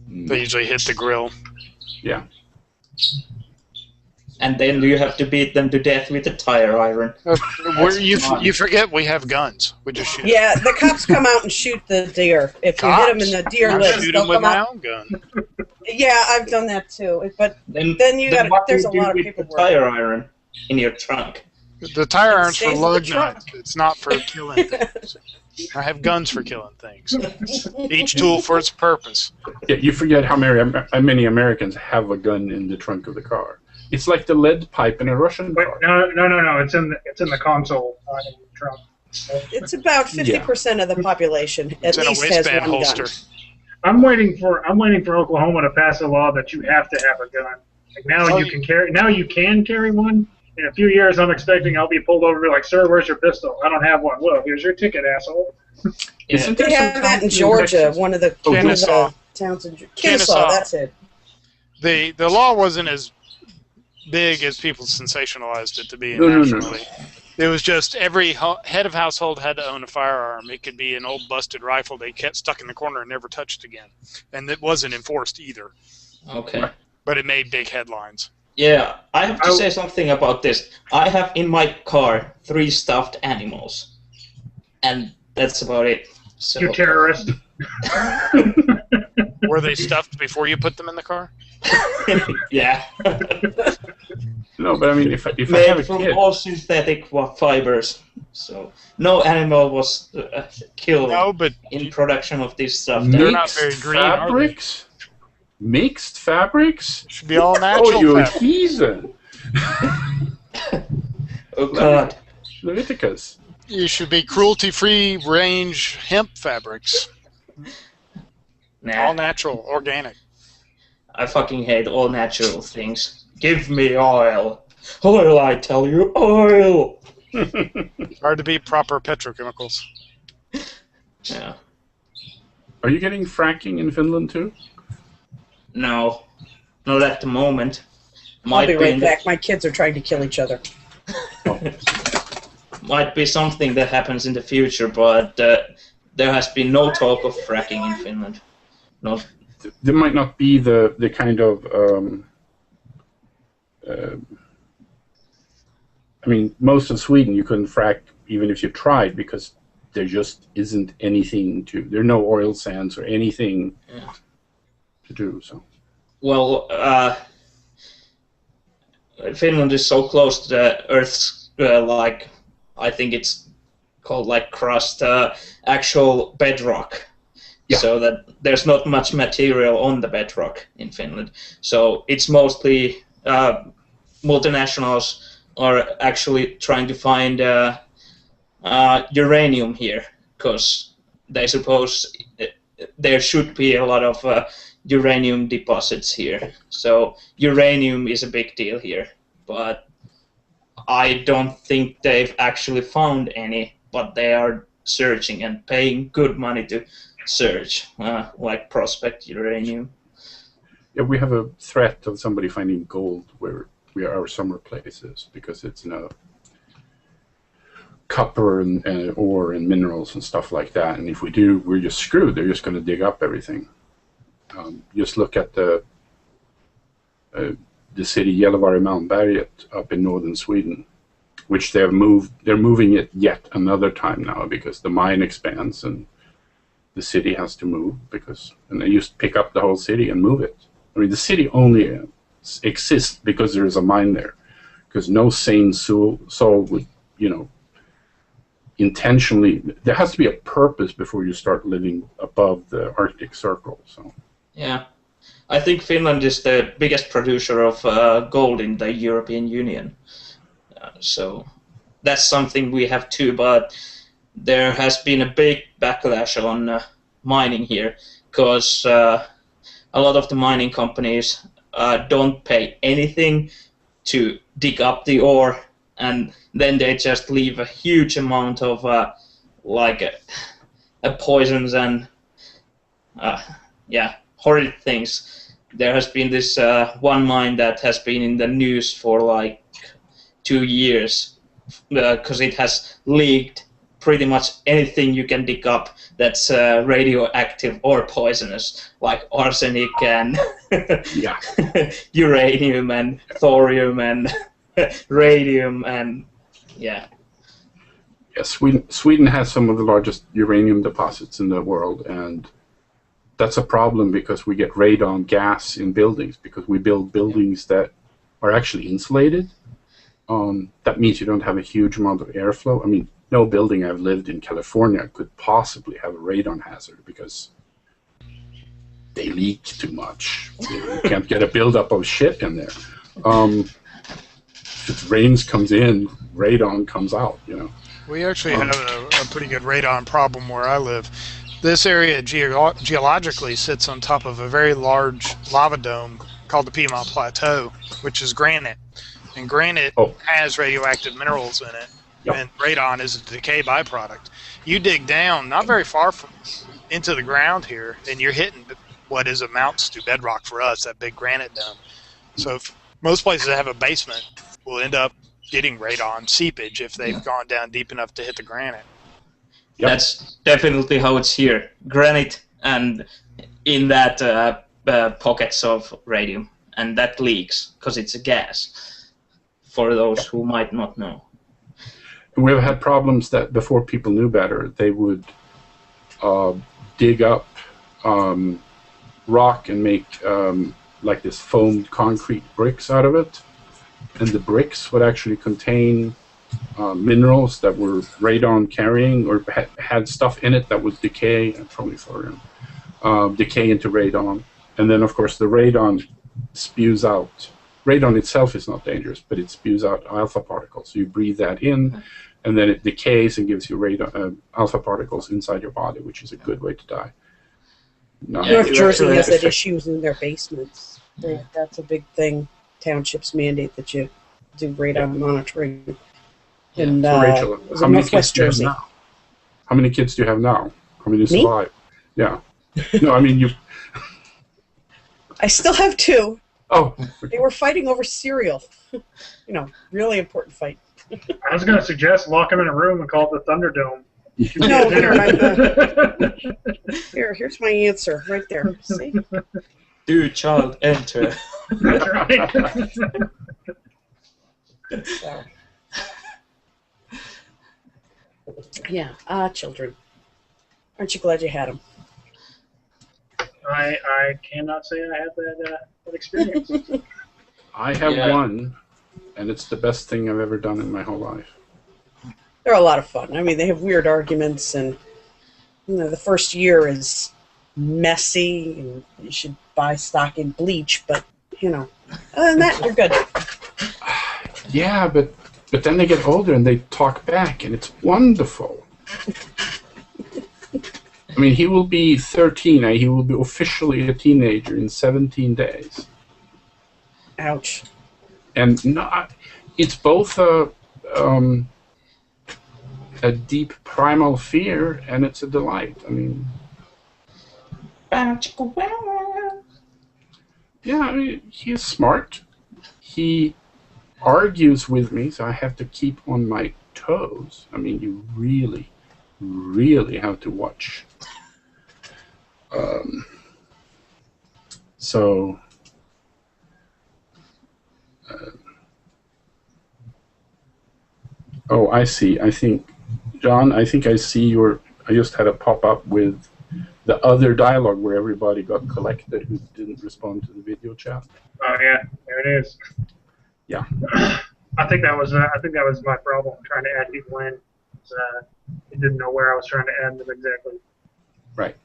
They usually hit the grill. Yeah. And then you have to beat them to death with a tire iron. You forget we have guns. We just shoot. Yeah, the cops come out and shoot the deer. If you hit them in the deer I lips, shoot they'll them with come my out. own gun. Yeah, I've done that too. But then you got what there's do a you lot do of with the paperwork. tire iron in your trunk? The tire iron's for stays in lug the trunk. nuts. It's not for killing things. I have guns for killing things. Each tool for its purpose. Yeah, you forget how many Americans have a gun in the trunk of the car. It's like the lead pipe in a Russian Wait, car. no. It's in the console, not in the trunk. It's about 50% of the population It's at in a least has waistband one holster. gun. I'm waiting for Oklahoma to pass a law that you have to have a gun. Like now you can carry. Now you can carry one. In a few years, I'm expecting I'll be pulled over and be like, "Sir, where's your pistol? I don't have one." Well, here's your ticket, asshole. Isn't They there some have that in towns Georgia, Texas? one of the Kennesaw. towns in Kennesaw. Kennesaw, that's it. The law wasn't as big as people sensationalized it to be No. nationally. It was just every head of household had to own a firearm. It could be an old busted rifle they kept stuck in the corner and never touched again. And it wasn't enforced either. Okay. But it made big headlines. Yeah, I have to say something about this. I have in my car 3 stuffed animals, and that's about it. So, You terrorist. Were they stuffed before you put them in the car? yeah. No, but I mean, if I have Made a from kid, all synthetic fibers. So no animal was killed No, but in production of this stuff. They're not mixed very green, are they? fabrics? Mixed fabrics? it should be all Oh, natural you fabric. heathen! Oh God. Leviticus. You should be cruelty-free range hemp fabrics. Nah. All natural, organic. I fucking hate all natural things. Give me oil. Oil, I tell you, oil! Hard to beat proper petrochemicals. Yeah. Are you getting fracking in Finland too? No. Not at the moment. I'll be in right the- back. My kids are trying to kill each other. Might be something that happens in the future, but there has been no talk of fracking in Finland. No. There might not be the kind of I mean, most of Sweden you couldn't frack even if you tried because there just isn't anything to. There are no oil sands or anything to do. So. Well, Finland is so close to the Earth's like I think it's called like crust, actual bedrock. Yeah. So that there's not much material on the bedrock in Finland. So it's mostly multinationals are actually trying to find uranium here because they suppose there should be a lot of uranium deposits here. So uranium is a big deal here, but I don't think they've actually found any, but they are searching and paying good money to search, like prospect uranium. Yeah, we have a threat of somebody finding gold where our summer place is because it's copper and ore and minerals and stuff like that. And if we do, we're just screwed. They're just going to dig up everything. Just look at the city Gällivare Malmberget up in northern Sweden, which they're moving it yet another time now because the mine expands and the city has to move and they used to pick up the whole city and move it. I mean, the city only exists because there is a mine there, because no sane soul would, intentionally. There has to be a purpose before you start living above the Arctic Circle. So. Yeah, I think Finland is the biggest producer of gold in the European Union. So that's something we have too, but there has been a big backlash on mining here, because a lot of the mining companies don't pay anything to dig up the ore, and then they just leave a huge amount of poisons and horrid things. There has been this one mine that has been in the news for like 2 years because it has leaked pretty much anything you can dig up that's radioactive or poisonous, like arsenic and uranium and thorium and radium and yeah. Yeah, Sweden has some of the largest uranium deposits in the world, and that's a problem because we get radon gas in buildings because we build buildings that are actually insulated. That means you don't have a huge amount of airflow. I mean, no building I've lived in California could possibly have a radon hazard because they leak too much. You can't get a buildup of shit in there. If it rains comes in, radon comes out, you know. We actually have a pretty good radon problem where I live. This area geologically sits on top of a very large lava dome called the Piedmont Plateau, which is granite. And granite has radioactive minerals in it, and radon is a decay byproduct. You dig down, not very far from into the ground here, and you're hitting what amounts to bedrock for us, that big granite dome. So most places that have a basement will end up getting radon seepage if they've gone down deep enough to hit the granite. Yep. That's definitely how it's here. Granite and in that pockets of radium, and that leaks because it's a gas, for those who might not know. We've had problems that before people knew better, they would dig up rock and make like this foamed concrete bricks out of it, and the bricks would actually contain minerals that were radon carrying or had stuff in it that would decay, probably thorium, decay into radon. And then of course the radon spews out. Radon itself is not dangerous, but it spews out alpha particles. So you breathe that in, and then it decays and gives you radon, alpha particles inside your body, which is a good way to die. North Jersey has that issues in their basements. That's a big thing. Townships mandate that you do radon monitoring. And so Rachel, how many kids do you have Jersey. now? How many kids do you have now? How many survive? Yeah. No, I mean you. I still have 2. Oh. They were fighting over cereal. Really important fight. I was going to suggest lock them in a room and call it the Thunderdome. No, here's my answer right there. See? Do child enter? That's right. So. Yeah, children. Aren't you glad you had them? I cannot say I had that experience. I have one, and it's the best thing I've ever done in my whole life. They're a lot of fun. I mean, they have weird arguments, and the first year is messy, and you should buy stock in bleach. But other than that, you're good. Yeah, but then they get older and they talk back, and it's wonderful. I mean, he will be 13. He will be officially a teenager in 17 days. Ouch. And it's both a deep primal fear, and it's a delight. I mean, yeah, I mean, he is smart. He argues with me, so I have to keep on my toes. I mean, you really, really have to watch. Oh, I see. I think, John, I see I just had a pop-up with the other dialogue where everybody got collected who didn't respond to the video chat. Oh yeah, there it is. Yeah. I think that was my problem trying to add people in. It didn't know where I was trying to add them exactly. Right.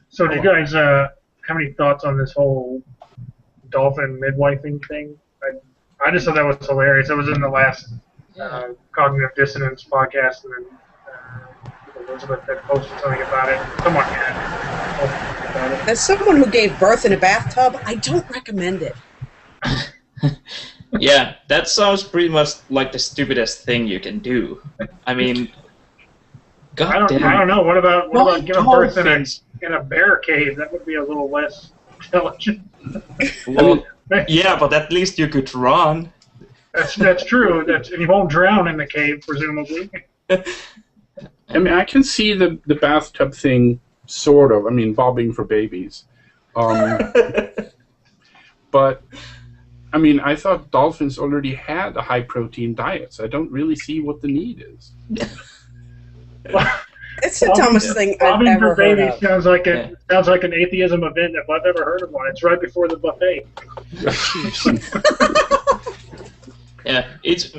So, do you guys have any thoughts on this whole dolphin midwifing thing? I just thought that was hilarious. It was in the last cognitive dissonance podcast, and then people Elizabeth had posted something about it. Someone had posted something about it. As someone who gave birth in a bathtub, I don't recommend it. Yeah, that sounds pretty much like the stupidest thing you can do. I mean, I don't know. What about giving birth in a bear cave? That would be a little less intelligent. Well, yeah, but at least you could run. That's true. And you won't drown in the cave, presumably. I mean, I can see the bathtub thing, sort of. I mean, bobbing for babies. But, I mean, I thought dolphins already had a high-protein diet, so I don't really see what the need is. It's the dumbest thing I've bobbing ever for heard babies of. sounds like an atheism event if I've ever heard of one. It's right before the buffet. Yeah, it's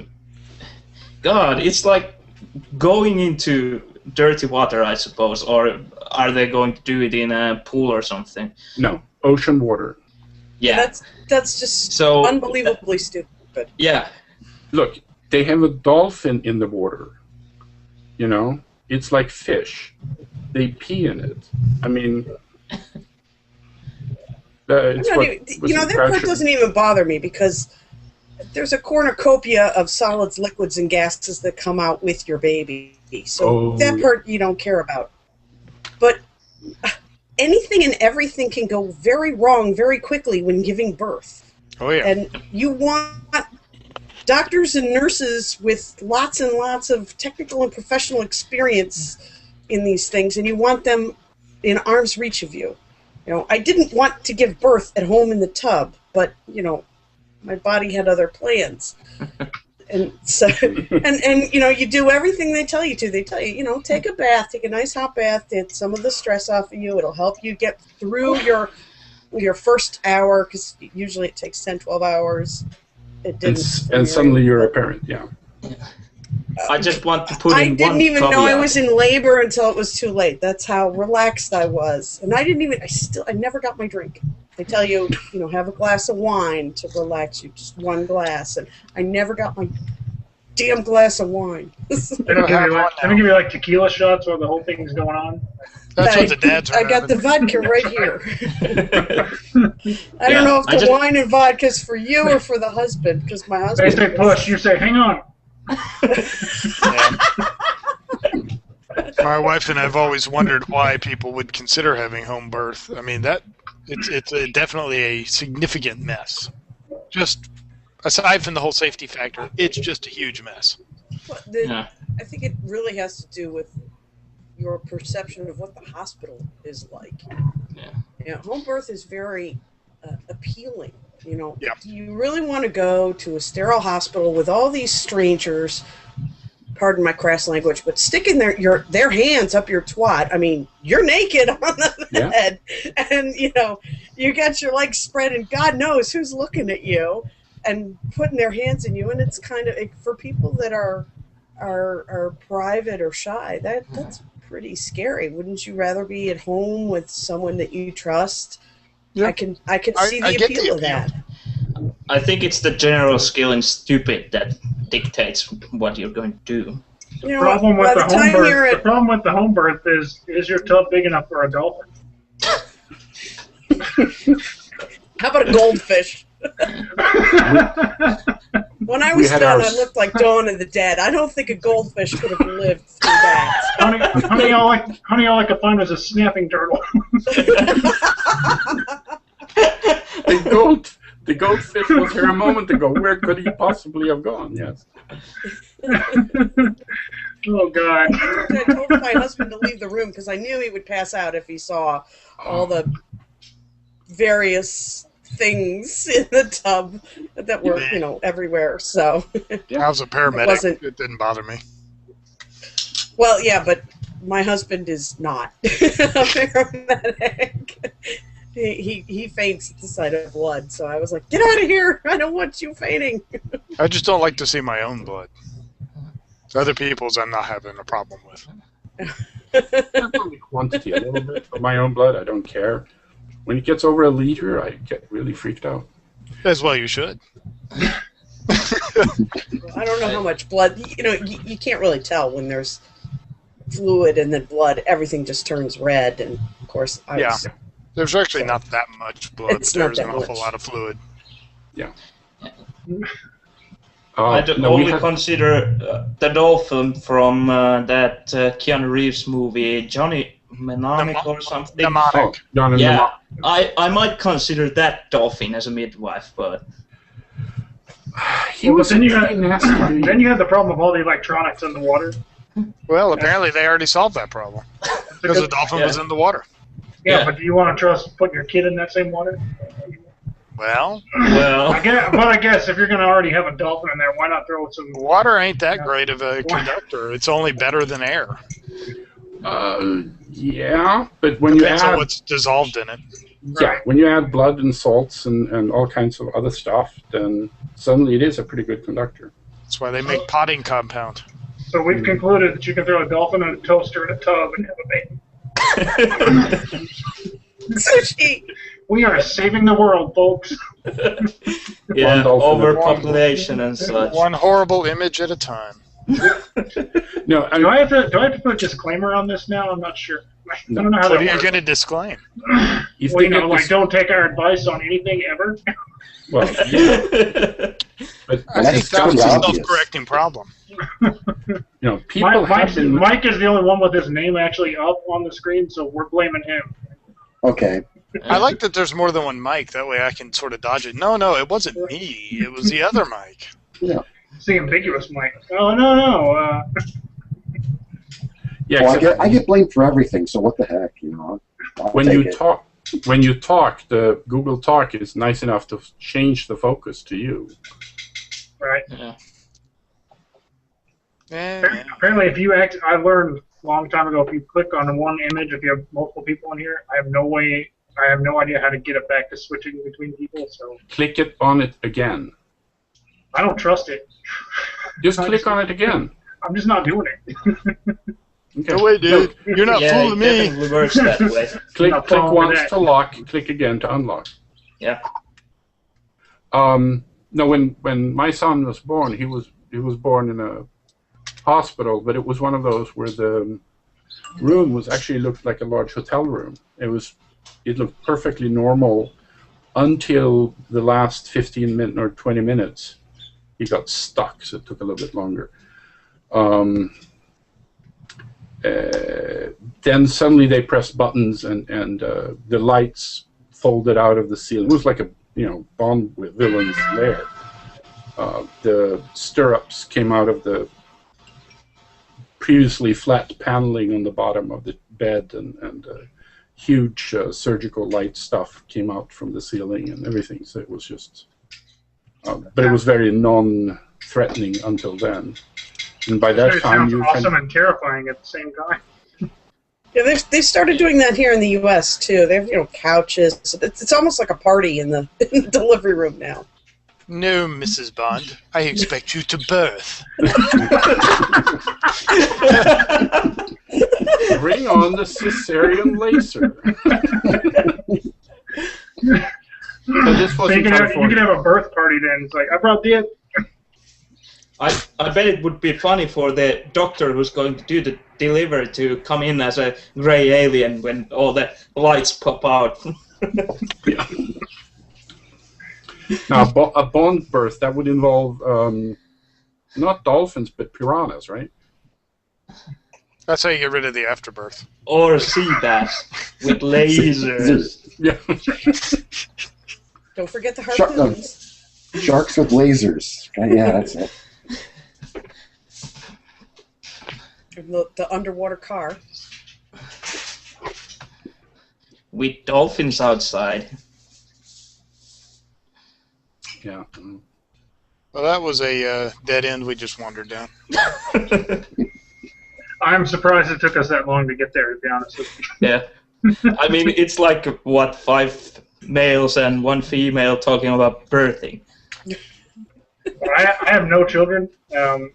like going into dirty water, I suppose, or are they going to do it in a pool or something? No, ocean water. Yeah, that's just so unbelievably stupid. Yeah, look, they have a dolphin in the water. You know, it's like fish. They pee in it. I mean, it's that part doesn't even bother me because there's a cornucopia of solids, liquids, and gases that come out with your baby. So that part you don't care about. But anything and everything can go very wrong very quickly when giving birth. Oh, yeah. And you want doctors and nurses with lots and lots of technical and professional experience in these things, and you want them in arm's reach of you. You know, I didn't want to give birth at home in the tub, but, you know, my body had other plans. And so, and you know, you do everything they tell you to. They tell you, you know, take a bath, take a nice hot bath, get some of the stress off of you. It'll help you get through your first hour, because usually it takes 10, 12 hours. It didn't. And suddenly you're a parent, yeah. I just want to put in I one didn't even know I caveat. was in labor until it was too late. That's how relaxed I was. And I never got my drink. They tell you, you know, have a glass of wine to relax you, just one glass. And I never got my damn glass of wine. They don't give you like tequila shots while the whole thing's going on. That's what the dads are I got the vodka right here. I don't know if the wine and vodka is for you or for the husband, because my husband. They say push, you say hang on. Yeah. My wife and I have always wondered why people would consider having home birth. I mean, it's definitely a significant mess. Just aside from the whole safety factor, it's just a huge mess. I think it really has to do with your perception of what the hospital is like. Yeah. You know, home birth is very appealing. You know, Yeah. Do you really want to go to a sterile hospital with all these strangers? Pardon my crass language, but sticking their hands up your twat. I mean, you're naked on the bed, and you know, you got your legs spread, and God knows who's looking at you, and putting their hands in you, and it's kind of for people that are private or shy. That's pretty scary. Wouldn't you rather be at home with someone that you trust? Yeah. I can see the appeal of that. I think it's the general skill in stupid that dictates what you're going to do. You know, The problem by with the the home time birth. you're The at problem with the home birth is your tub big enough for a dolphin? how about a goldfish? When I was done, I looked like Dawn of the Dead. I don't think a goldfish could have lived through that. Honey, all I could find was a snapping turtle. The goldfish was here a moment ago. Where could he possibly have gone? Yes. Oh, God. I told my husband to leave the room because I knew he would pass out if he saw all the various things in the tub that were, you know, everywhere. So I was a paramedic. It didn't bother me. Well, yeah, but my husband is not a paramedic. He faints at the sight of blood, so I was like, get out of here! I don't want you fainting. I just don't like to see my own blood. Other people's I'm not having a problem with. Only quantity, a little bit of my own blood, I don't care. When it gets over a liter, I get really freaked out. As well you should. I don't know how much blood. You know, you can't really tell when there's fluid and then blood, everything just turns red. And of course, I was, There's actually not that much blood. It's not There's that an awful much. lot of fluid. Yeah. I only we had, consider the dolphin from that Keanu Reeves movie, Johnny Mnemonic or something. Mnemonic. John and Yeah, I might consider that dolphin as a midwife, but he Well, was but then you pretty nasty dude. Then you have the problem of all the electronics in the water. Well, apparently they already solved that problem because the dolphin was in the water. Yeah, Yeah. but do you want to trust putting your kid in that same water? Well, I guess if you're going to already have a dolphin in there, why not throw some? water ain't that great of a conductor. It's only better than air. Yeah, but when Depends you on add what's dissolved in it. when you add blood and salts and all kinds of other stuff, then suddenly it is a pretty good conductor. That's why they make potting compound. So we've concluded that you can throw a dolphin in a toaster in a tub and have a baby. sushi. We are saving the world, folks. yeah, One dolphin overpopulation and such. One horrible image at a time. No, Do I have to put a disclaimer on this now? I'm not sure. I don't know how What are that you works. going to disclaim? if Well, they you know, get like this, don't take our advice on anything ever. well, yeah, but I That's think that was a pretty obvious. self-correcting problem. people have been. Mike is the only one with his name actually up on the screen, so we're blaming him. Okay. I like that there's more than one Mike. That way I can sort of dodge it. No, it wasn't me. It was the other Mike. Yeah. It's the ambiguous Mike. Oh no. Yeah, Well, except I get blamed for everything, so what the heck, you know? I'll when take you it. talk, the Google Talk is nice enough to change the focus to you. Right. Yeah. Eh, Apparently, if you I learned a long time ago, if you click on one image, if you have multiple people in here, I have no idea how to get it back to switching between people. So Click it on it again. I don't trust it. Just click on it again. I'm just not doing it. Okay. no way, dude. You're not Yeah, fooling it me. definitely works that way. Click Not following once that. to lock. Click again to unlock. Yeah. No, when my son was born, he was born in a hospital, but it was one of those where the room was actually looked like a large hotel room. It looked perfectly normal until the last 15 minutes or 20 minutes. He got stuck, so it took a little bit longer. Then suddenly they pressed buttons and the lights folded out of the ceiling. It was like a Bond with villain's lair. The stirrups came out of the previously flat paneling on the bottom of the bed, and huge surgical light stuff came out from the ceiling and everything. So it was just, but it was very non-threatening until then. And by that It time, sounds you awesome and terrifying at the same time. Yeah, they started doing that here in the U.S. too. They have couches. It's almost like a party in the delivery room now. No, Mrs. Bond. I expect you to birth. bring on the cesarean laser. So this was So in you California. could have a birth party then. It's like, I brought the... I bet it would be funny for the doctor who's going to do the delivery to come in as a gray alien when all the lights pop out. Yeah. Now, a Bond birth, that would involve not dolphins, but piranhas, right? That's how you get rid of the afterbirth. Or sea bass with lasers. Yeah. Don't forget the Shark- harpoons. Sharks with lasers. Yeah, that's it. The underwater car. With dolphins outside. Yeah. Well, that was a dead end we just wandered down. I'm surprised it took us that long to get there, to be honest with you. Yeah. I mean, it's like, what, 5 males and 1 female talking about birthing. I have no children. And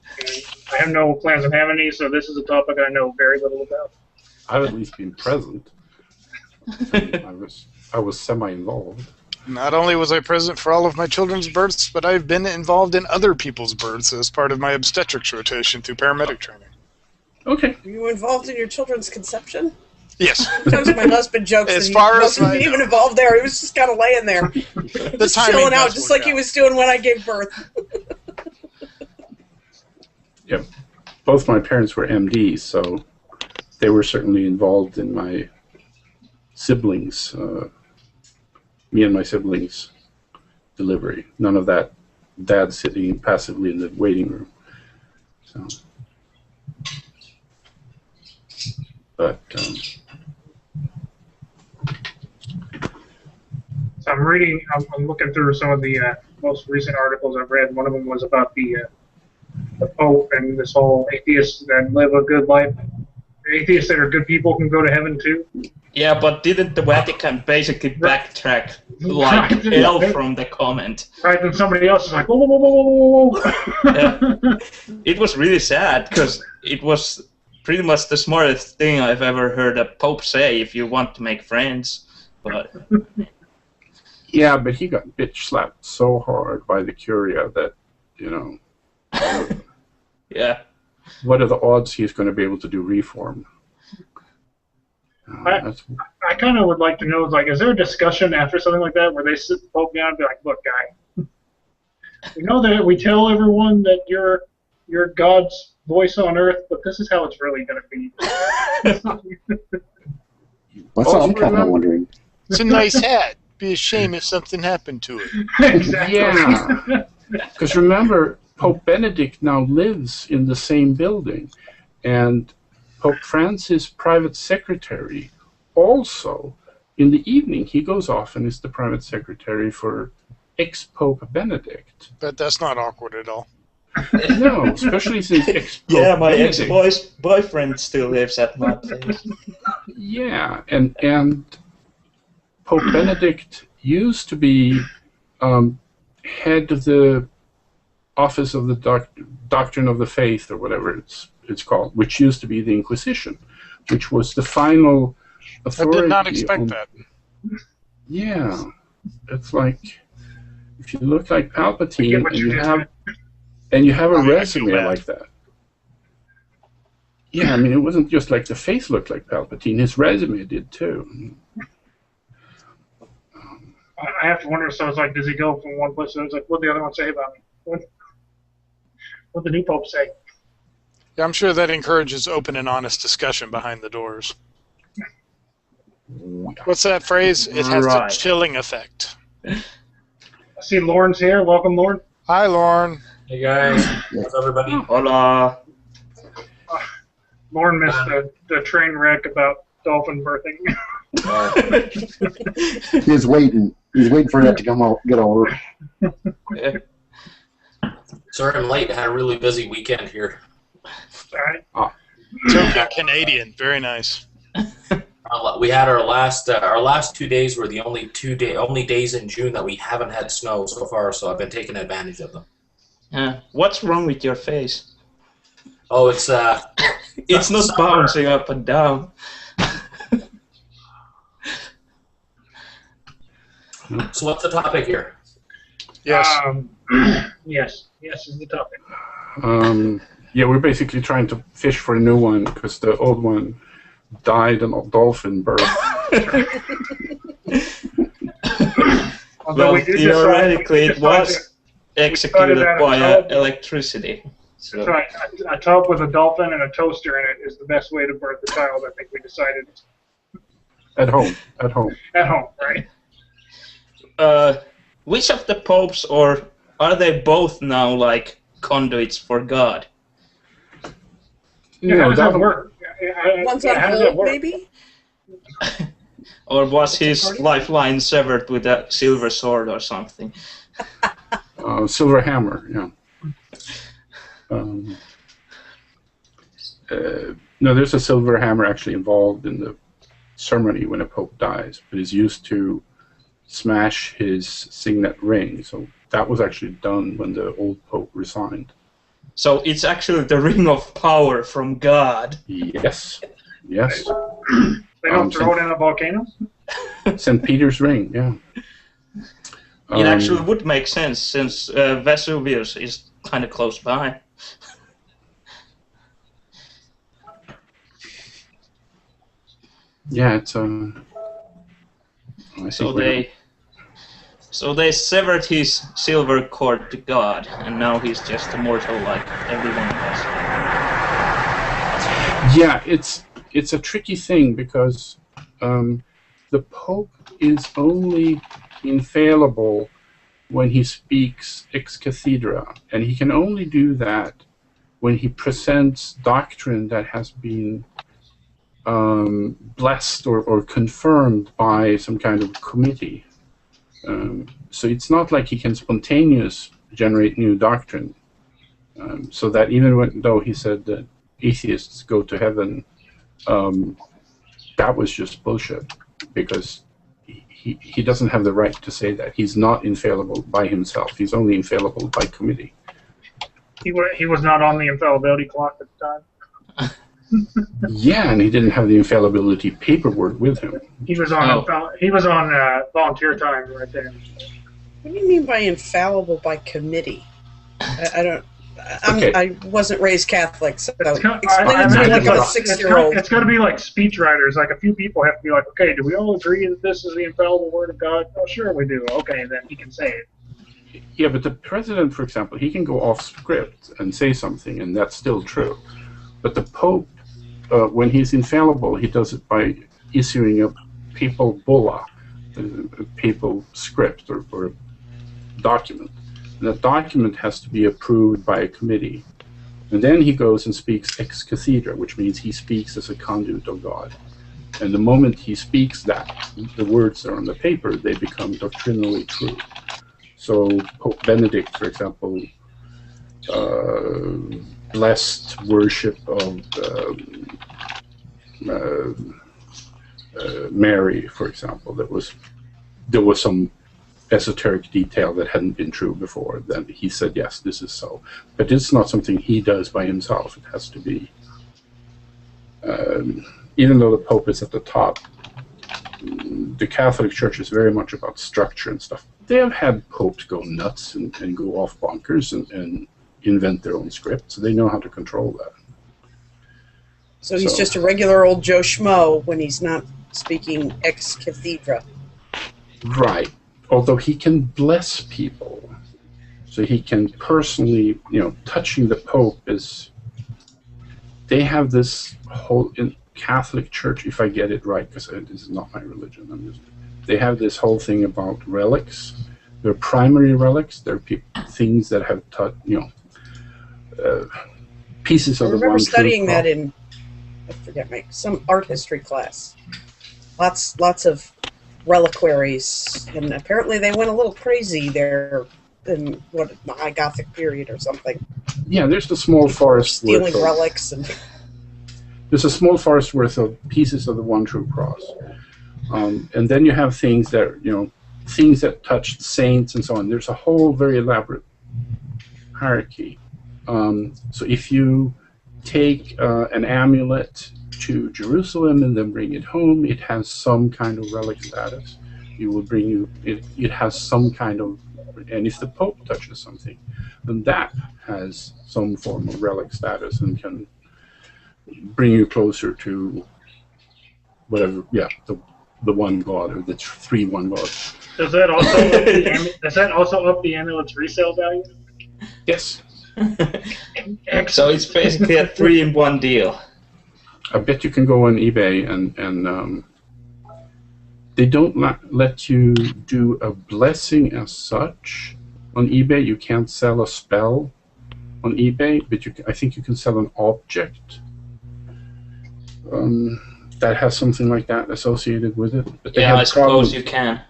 I have no plans on having any, so this is a topic I know very little about. I've at least been present. I was semi-involved. Not only was I present for all of my children's births, but I've been involved in other people's births as part of my obstetrics rotation through paramedic training. Okay. Were you involved in your children's conception? Yes. Sometimes my husband jokes As that far he as wasn't I even know. involved there. He was just kind of laying there, The just timing chilling out, does just work like he out. was doing when I gave birth. Yeah. Both my parents were MDs, so they were certainly involved in my siblings, me and my siblings' delivery. None of that dad sitting passively in the waiting room. So, but So I'm looking through some of the most recent articles I've read. One of them was about the Pope and this whole atheists that live a good life. Atheists that are good people can go to heaven too. Yeah, but didn't the Vatican basically backtrack like Right. hell from the comment? Right, then somebody else is like, whoa, whoa, whoa, whoa, whoa, whoa. Yeah. It was really sad because it was pretty much the smartest thing I've ever heard a Pope say if you want to make friends. But yeah, but he got bitch slapped so hard by the Curia that, yeah. what are the odds he's going to be able to do reform? I kind of would like to know, like, is there a discussion after something like that where they sit the Pope down and be like, look, guy, we know that we tell everyone that you're God's voice on earth, but this is how it's really going to be. That's what I'm kind of wondering. It's a nice hat. Be a shame if something happened to it. Exactly. Yeah, because remember, Pope Benedict now lives in the same building, and Pope Francis' private secretary also, in the evening, he goes off and is the private secretary for ex-Pope Benedict. But that's not awkward at all. No, especially since ex-Pope Yeah, my Benedict, ex-boyfriend still lives at my place. yeah, and Pope Benedict used to be head of the Office of the Doctrine of the Faith, or whatever it's called, which used to be the Inquisition, which was the final authority. I did not expect that. Yeah, it's like if you look like Palpatine and you have a resume like that. Yeah, I mean, it wasn't just like the face looked like Palpatine; his resume did too. I have to wonder, so it's like, does he go from one place to another? It's like, what did the other one say about me? What did the new Pope say? Yeah, I'm sure that encourages open and honest discussion behind the doors. What's that phrase? It has a chilling effect. I see Lauren's here. Welcome, Lauren. Hi, Lauren. Hey guys, how's everybody? Hola. Lauren missed the train wreck about dolphin birthing. He's waiting. He's waiting for that to come out, get over. Yeah. Sorry I'm late. I had a really busy weekend here. All right. Token Canadian. Very nice. We had our last 2 days were the only only days in June that we haven't had snow so far, so I've been taking advantage of them. What's wrong with your face? Oh, it's It's not bouncing up and down. So what's the topic here? Yes. Yes is the topic. Yeah, we're basically trying to fish for a new one because the old one died in a dolphin birth. Although Well, we did theoretically, it was executed at a by tub. electricity. So. That's right. A tub with a dolphin and a toaster in it is the best way to birth a child. I think we decided. At home. At home, right? Which of the popes, or are they both now like conduits for God? Yeah, how does that work? One's How on does that hold, work? maybe? Or was his lifeline severed with a silver sword or something? Silver hammer, yeah. No, there's a silver hammer actually involved in the ceremony when a pope dies, but is used to smash his signet ring. So that was actually done when the old pope resigned. So it's actually the ring of power from God. Yes, yes. They don't throw it in a volcano? St. Peter's ring, yeah. It actually would make sense since Vesuvius is kind of close by. Yeah, it's So they severed his silver cord to God, and now he's just immortal like everyone else. Yeah, it's a tricky thing because the Pope is only infallible when he speaks ex cathedra, and he can only do that when he presents doctrine that has been blessed or confirmed by some kind of committee. So it's not like he can spontaneously generate new doctrine. So that even though he said that atheists go to heaven, that was just bullshit, because he doesn't have the right to say that. He's not infallible by himself. He's only infallible by committee. He was not on the infallibility clock at the time. Yeah, and he didn't have the infallibility paperwork with him. He was on volunteer time right there. What do you mean by infallible by committee? I don't. Okay. I wasn't raised Catholic, so explain I it to me like I'm a it's 6-year-old. It's got to be like speechwriters. Like a few people have to be like, okay, do we all agree that this is the infallible word of God? Oh, sure we do. Okay, then he can say it. Yeah, but the president, for example, he can go off script and say something, and that's still true. But the Pope, when he's infallible, he does it by issuing a papal bulla, a papal script or document. And that document has to be approved by a committee. And then he goes and speaks ex cathedra, which means he speaks as a conduit of God. And the moment he speaks that, the words that are on the paper, they become doctrinally true. So Pope Benedict, for example, blessed worship of Mary, for example. There was some esoteric detail that hadn't been true before. Then he said, yes, this is so. But it's not something he does by himself. It has to be, even though the Pope is at the top, the Catholic Church is very much about structure and stuff. They have had popes go nuts and go off bonkers and invent their own script, so they know how to control that. So he's just a regular old Joe Schmo when he's not speaking ex cathedra. Right. Although he can bless people. So he can personally, touching the Pope is... They have this whole... In Catholic Church, if I get it right, because this is not my religion, they have this whole thing about relics. They're primary relics. They're things that have touched, pieces of the one true cross. I remember studying that in, I forget, some art history class. Lots of reliquaries, and apparently they went a little crazy there in the High Gothic period or something. Yeah, there's the small forest stealing relics and. There's a small forest worth of pieces of the one true cross, and then you have things that things that touch saints and so on. There's a whole very elaborate hierarchy. So if you take an amulet to Jerusalem and then bring it home, it has some kind of relic status. It has some kind of, and if the Pope touches something, then that has some form of relic status and can bring you closer to whatever, the one God or the three one gods. Does that also up the amulet's resale value? Yes. So it's basically a 3-in-1 deal. I bet you can go on eBay and they don't let you do a blessing as such on eBay. You can't sell a spell on eBay, but I think you can sell an object that has something like that associated with it. But I suppose you can.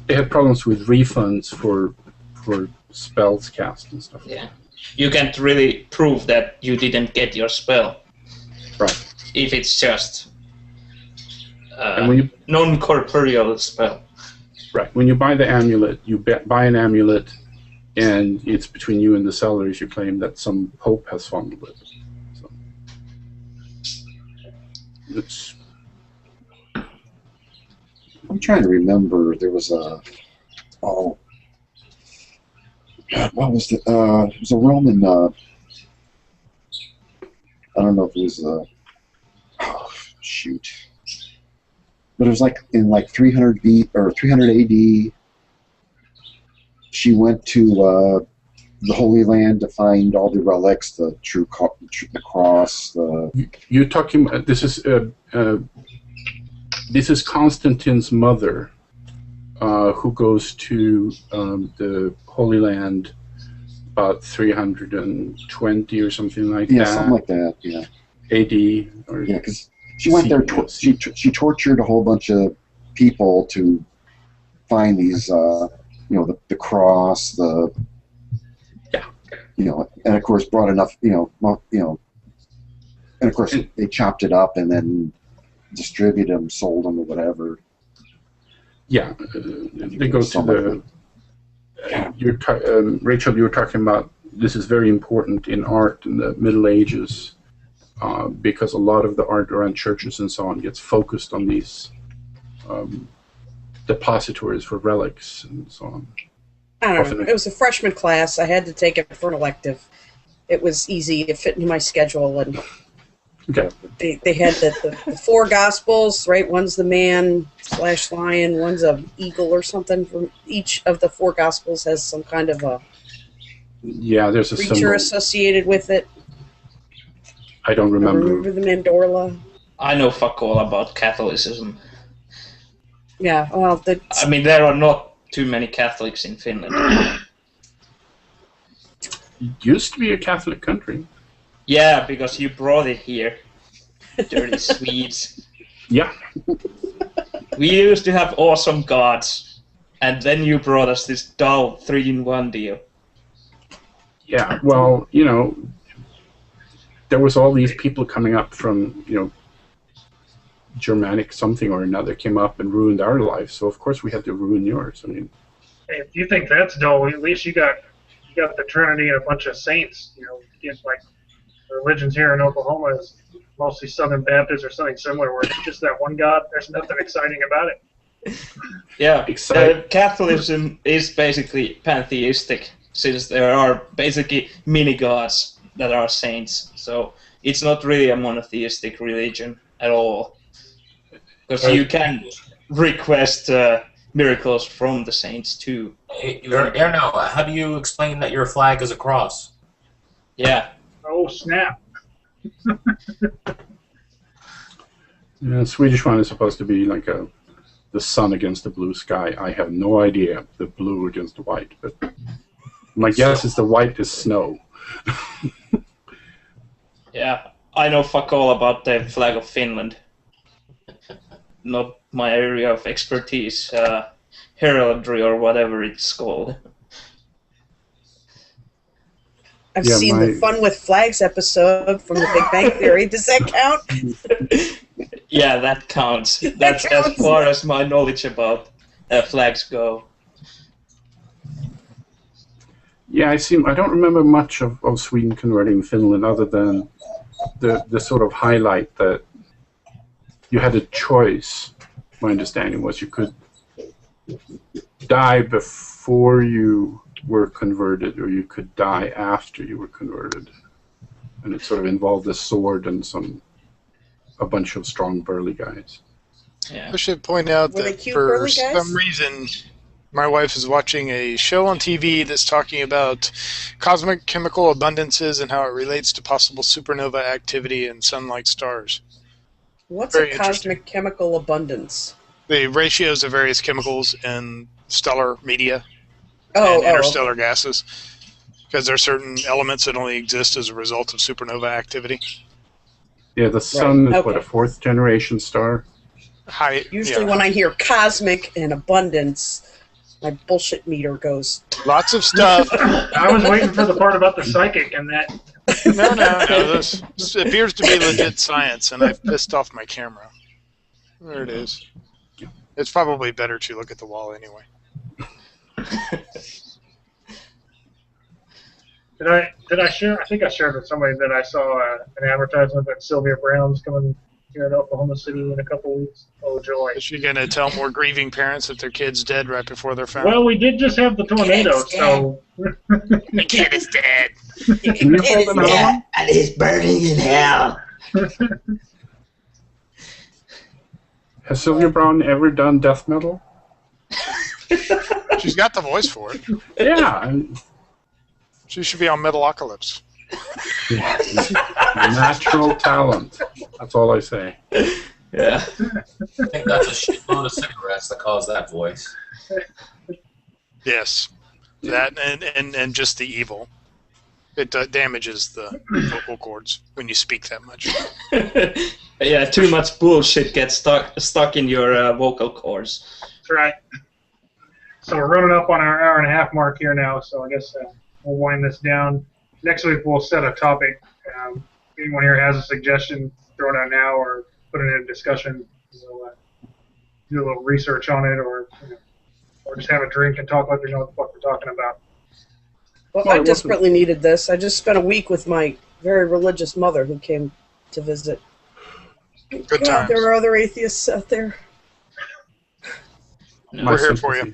They had problems with refunds for spells cast and stuff. Yeah, you can't really prove that you didn't get your spell. Right. If it's just non-corporeal spell. Right. When you buy the amulet, you buy an amulet, and it's between you and the sellers. You claim that some pope has fondled it. So it's. I'm trying to remember. There was a. Oh. God, what was it? It was a Roman. I don't know if it was shoot. But it was like in like 300 or 300 AD. She went to the Holy Land to find all the relics, the the cross. You're talking. This is Constantine's mother, who goes to the Holy Land about 320 or something like that. Yeah, something like that. Yeah. AD. Or yeah, because she went there. She tortured a whole bunch of people to find these. The cross. And of course brought enough. And of course they chopped it up and then distributed them, sold them, or whatever. Yeah, they go to the. Rachel, you were talking about this is very important in art in the Middle Ages because a lot of the art around churches and so on gets focused on these depositories for relics and so on. I don't know. It was a freshman class. I had to take it for an elective. It was easy. It fit into my schedule, and okay. They had the four Gospels, right? One's the man/lion, one's an eagle or something. From each of the four Gospels has some kind of a there's a creature symbol associated with it. I don't remember. Remember the mandorla? I know fuck all about Catholicism. Yeah, well, I mean, there are not too many Catholics in Finland. It used to be a Catholic country. Yeah, because you brought it here. Dirty Swedes. Yeah. We used to have awesome gods, and then you brought us this dull 3-in-1 deal. Yeah, well, there was all these people coming up from, Germanic something or another came up and ruined our life, so of course we had to ruin yours. I mean, hey, if you think that's dull, at least you got the Trinity and a bunch of saints. Get like the religions here in Oklahoma is mostly Southern Baptist or something similar, where it's just that one God. There's nothing exciting about it. Yeah, Catholicism is basically pantheistic, since there are basically mini-gods that are saints. So it's not really a monotheistic religion at all. Because you can request miracles from the saints too. Erno, how do you explain that your flag is a cross? Yeah. Oh, snap. The Swedish one is supposed to be like the sun against the blue sky. I have no idea the blue against the white, but my guess is the white is snow. Yeah, I know fuck all about the flag of Finland. Not my area of expertise, heraldry or whatever it's called. I've seen the Fun with Flags episode from The Big Bang Theory. Does that count? Yeah, that counts. That's as far as my knowledge about flags go. Yeah, I don't remember much of Sweden converting Finland other than the sort of highlight that you had a choice. My understanding was you could die before you were converted, or you could die after you were converted, and it sort of involved a sword and a bunch of strong burly guys. Yeah. I should point out Were they that cute for burly guys? some reason my wife is watching a show on TV that's talking about cosmic chemical abundances and how it relates to possible supernova activity in sun-like stars. What's Very a cosmic chemical abundance? The ratios of various chemicals in stellar media Oh, and interstellar gases, because there are certain elements that only exist as a result of supernova activity. Yeah, the sun is Okay. what, a fourth generation star? Usually when I hear cosmic and abundance, my bullshit meter goes. Lots of stuff. I was waiting for the part about the psychic and that. No. This appears to be legit science, and I've pissed off my camera. There it is. It's probably better to look at the wall anyway. Did I share? I think I shared with somebody that I saw an advertisement that Sylvia Brown's coming here in Oklahoma City in a couple weeks. Oh, joy. Is she going to tell more grieving parents that their kid's dead right before they're found? Well, we did just have the tornado, so. The kid is dead. Can you hold another one? And he's burning in hell. Has Sylvia Browne ever done death metal? She's got the voice for it. Yeah. She should be on Metalocalypse. Natural talent. That's all I say. Yeah. I think that's a shitload of cigarettes that cause that voice. Yes. That and just the evil. It damages the vocal cords when you speak that much. Yeah, too much bullshit gets stuck in your vocal cords. That's right. So we're running up on our hour and a half mark here now, so I guess we'll wind this down. Next week we'll set a topic. If anyone here has a suggestion, throw it out now or put it in a discussion. We'll do a little research on it, or just have a drink and talk like we know what the fuck we're talking about. Well, I desperately needed this. I just spent a week with my very religious mother who came to visit. Good God, times. there are other atheists out there. We're here for you.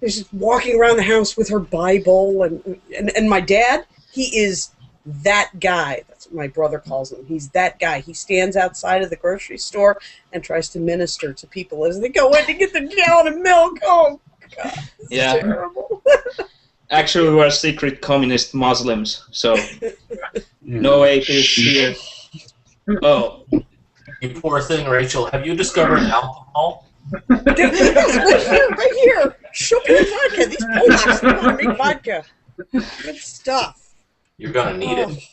She's walking around the house with her Bible, and my dad, he is that guy. That's what my brother calls him. He's that guy. He stands outside of the grocery store and tries to minister to people as they go in to get the gallon of milk. Oh, God. This is terrible. Actually, we're secret communist Muslims, so no atheists here. Oh. You poor thing, Rachel. Have you discovered alcohol? Right here. Show me the vodka. These Polacks want to make vodka. Good stuff. You're gonna need it.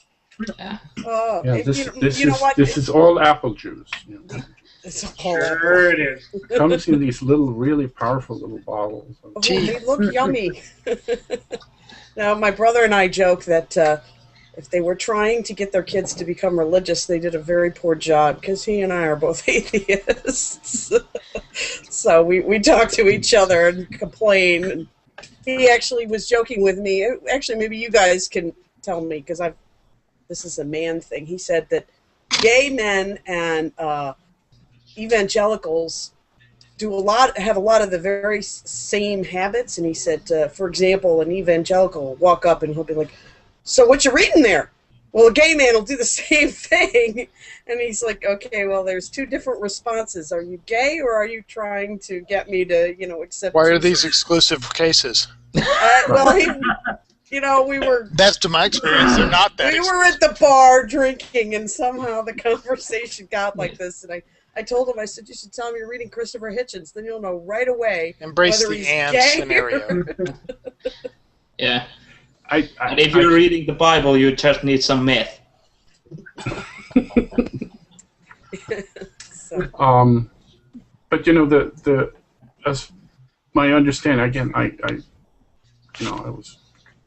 Oh, Yeah, you know what? This is all apple juice. It's all Sure it is. It comes in these little, really powerful little bottles. Oh, they look yummy. Now, my brother and I joke that if they were trying to get their kids to become religious, they did a very poor job, because he and I are both atheists. So we talk to each other and complain. And he actually was joking with me. Actually, maybe you guys can tell me, because this is a man thing. He said that gay men and evangelicals have a lot of the very same habits. And he said, for example, an evangelical will walk up and he'll be like, "So what you reading there?" Well, a gay man will do the same thing. And he's like, "Okay, well, there's two different responses. Are you gay, or are you trying to get me to, accept?" Why are these exclusive cases? Well, we were... That's to my experience. They're not that We were at the bar drinking, and somehow the conversation got like this. And I told him, I said, "You should tell him you're reading Christopher Hitchens. Then you'll know right away Embrace whether the he's and gay scenario." Yeah. And if you're reading the Bible, you just need some meth. But as my understanding, again,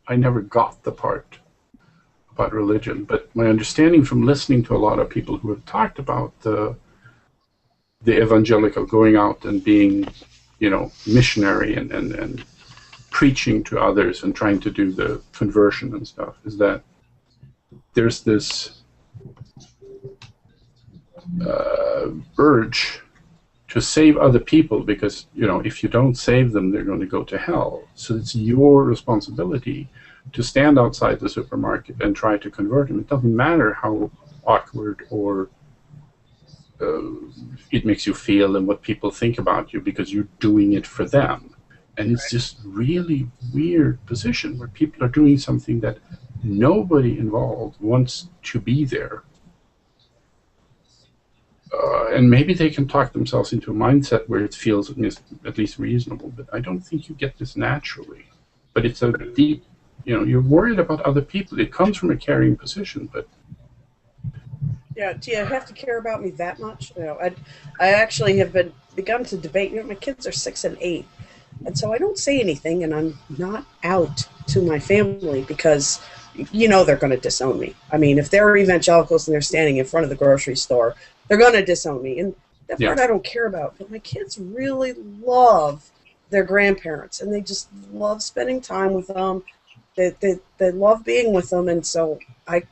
I never got the part about religion, but my understanding from listening to a lot of people who have talked about the evangelical going out and being, missionary and preaching to others and trying to do the conversion and stuff, is that there's this urge to save other people, because if you don't save them, they're going to go to hell. So it's your responsibility to stand outside the supermarket and try to convert them. It doesn't matter how awkward or it makes you feel and what people think about you, because you're doing it for them. And it's just really weird position where people are doing something that nobody involved wants to be there. And maybe they can talk themselves into a mindset where it feels at least reasonable, but I don't think you get this naturally. But it's a deep, you're worried about other people. It comes from a caring position, but... Yeah, do you have to care about me that much? I actually have begun to debate. My kids are 6 and 8. And so I don't say anything, and I'm not out to my family, because they're going to disown me. I mean, if they're evangelicals and they're standing in front of the grocery store, they're going to disown me. And that part I don't care about. But my kids really love their grandparents, and they just love spending time with them. They love being with them, and so I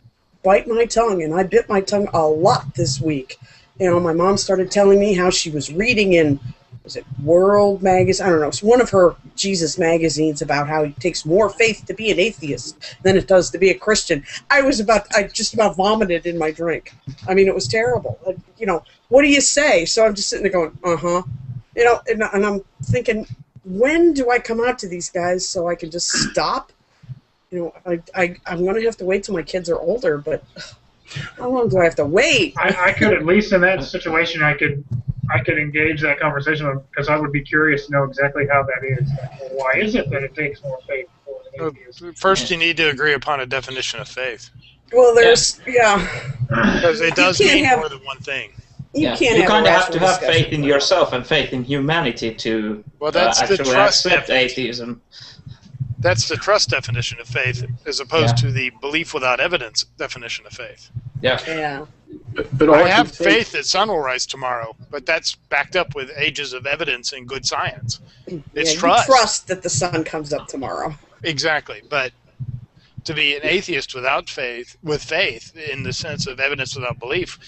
bite my tongue, and I bit my tongue a lot this week. My mom started telling me how she was reading in, was it World Magazine? I don't know. It's one of her Jesus magazines about how it takes more faith to be an atheist than it does to be a Christian. I just about vomited in my drink. I mean, it was terrible. what do you say? So I'm just sitting there going, and I'm thinking, when do I come out to these guys so I can just stop? I'm going to have to wait till my kids are older, but how long do I have to wait? I could, at least in that situation, I could engage that conversation because I would be curious to know exactly how that is. Well, why is it that it takes more faith for an atheist? First, you need to agree upon a definition of faith. Well, there's because it does mean more than one thing. You kind of have to have faith in yourself and faith in humanity to actually accept atheism. That's the trust definition of faith, as opposed to the belief without evidence definition of faith. Yeah. But I have faith that sun will rise tomorrow, but that's backed up with ages of evidence and good science. It's trust. You trust that the sun comes up tomorrow. Exactly, but to be an atheist without faith, with faith in the sense of evidence without belief,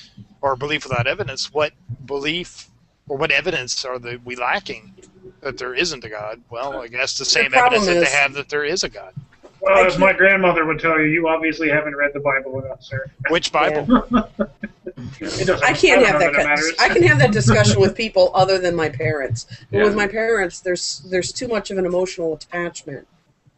or belief without evidence, what belief or what evidence are we lacking that there isn't a God? Well, I guess the same evidence that they have that there is a God. Well, as my grandmother would tell you, you obviously haven't read the Bible enough, sir. Which Bible? I can't have that. I can have that discussion with people other than my parents. But with my parents, there's too much of an emotional attachment.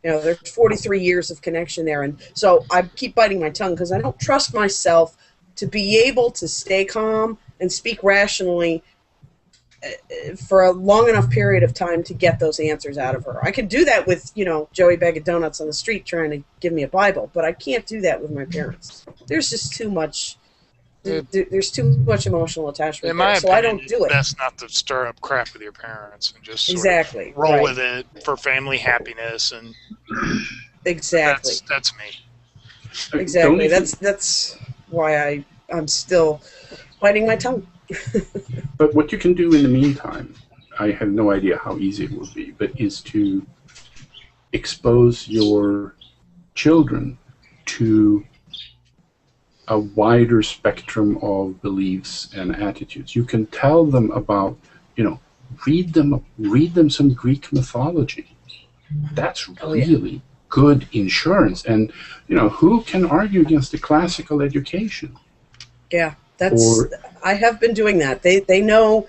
There's 43 years of connection there, and so I keep biting my tongue because I don't trust myself to be able to stay calm and speak rationally for a long enough period of time to get those answers out of her. I could do that with, Joey Bag of Donuts on the street trying to give me a Bible, but I can't do that with my parents. There's just too much. There's too much emotional attachment. In my opinion, so I don't do it. It's best not to stir up crap with your parents and just sort of roll with it for family happiness and. Exactly. That's me. Exactly. That's why I'm still biting my tongue. But what you can do in the meantime, I have no idea how easy it will be, but is to expose your children to a wider spectrum of beliefs and attitudes. You can tell them about, read them some Greek mythology. That's really good insurance. And, who can argue against the classical education? Yeah. I have been doing that. They know.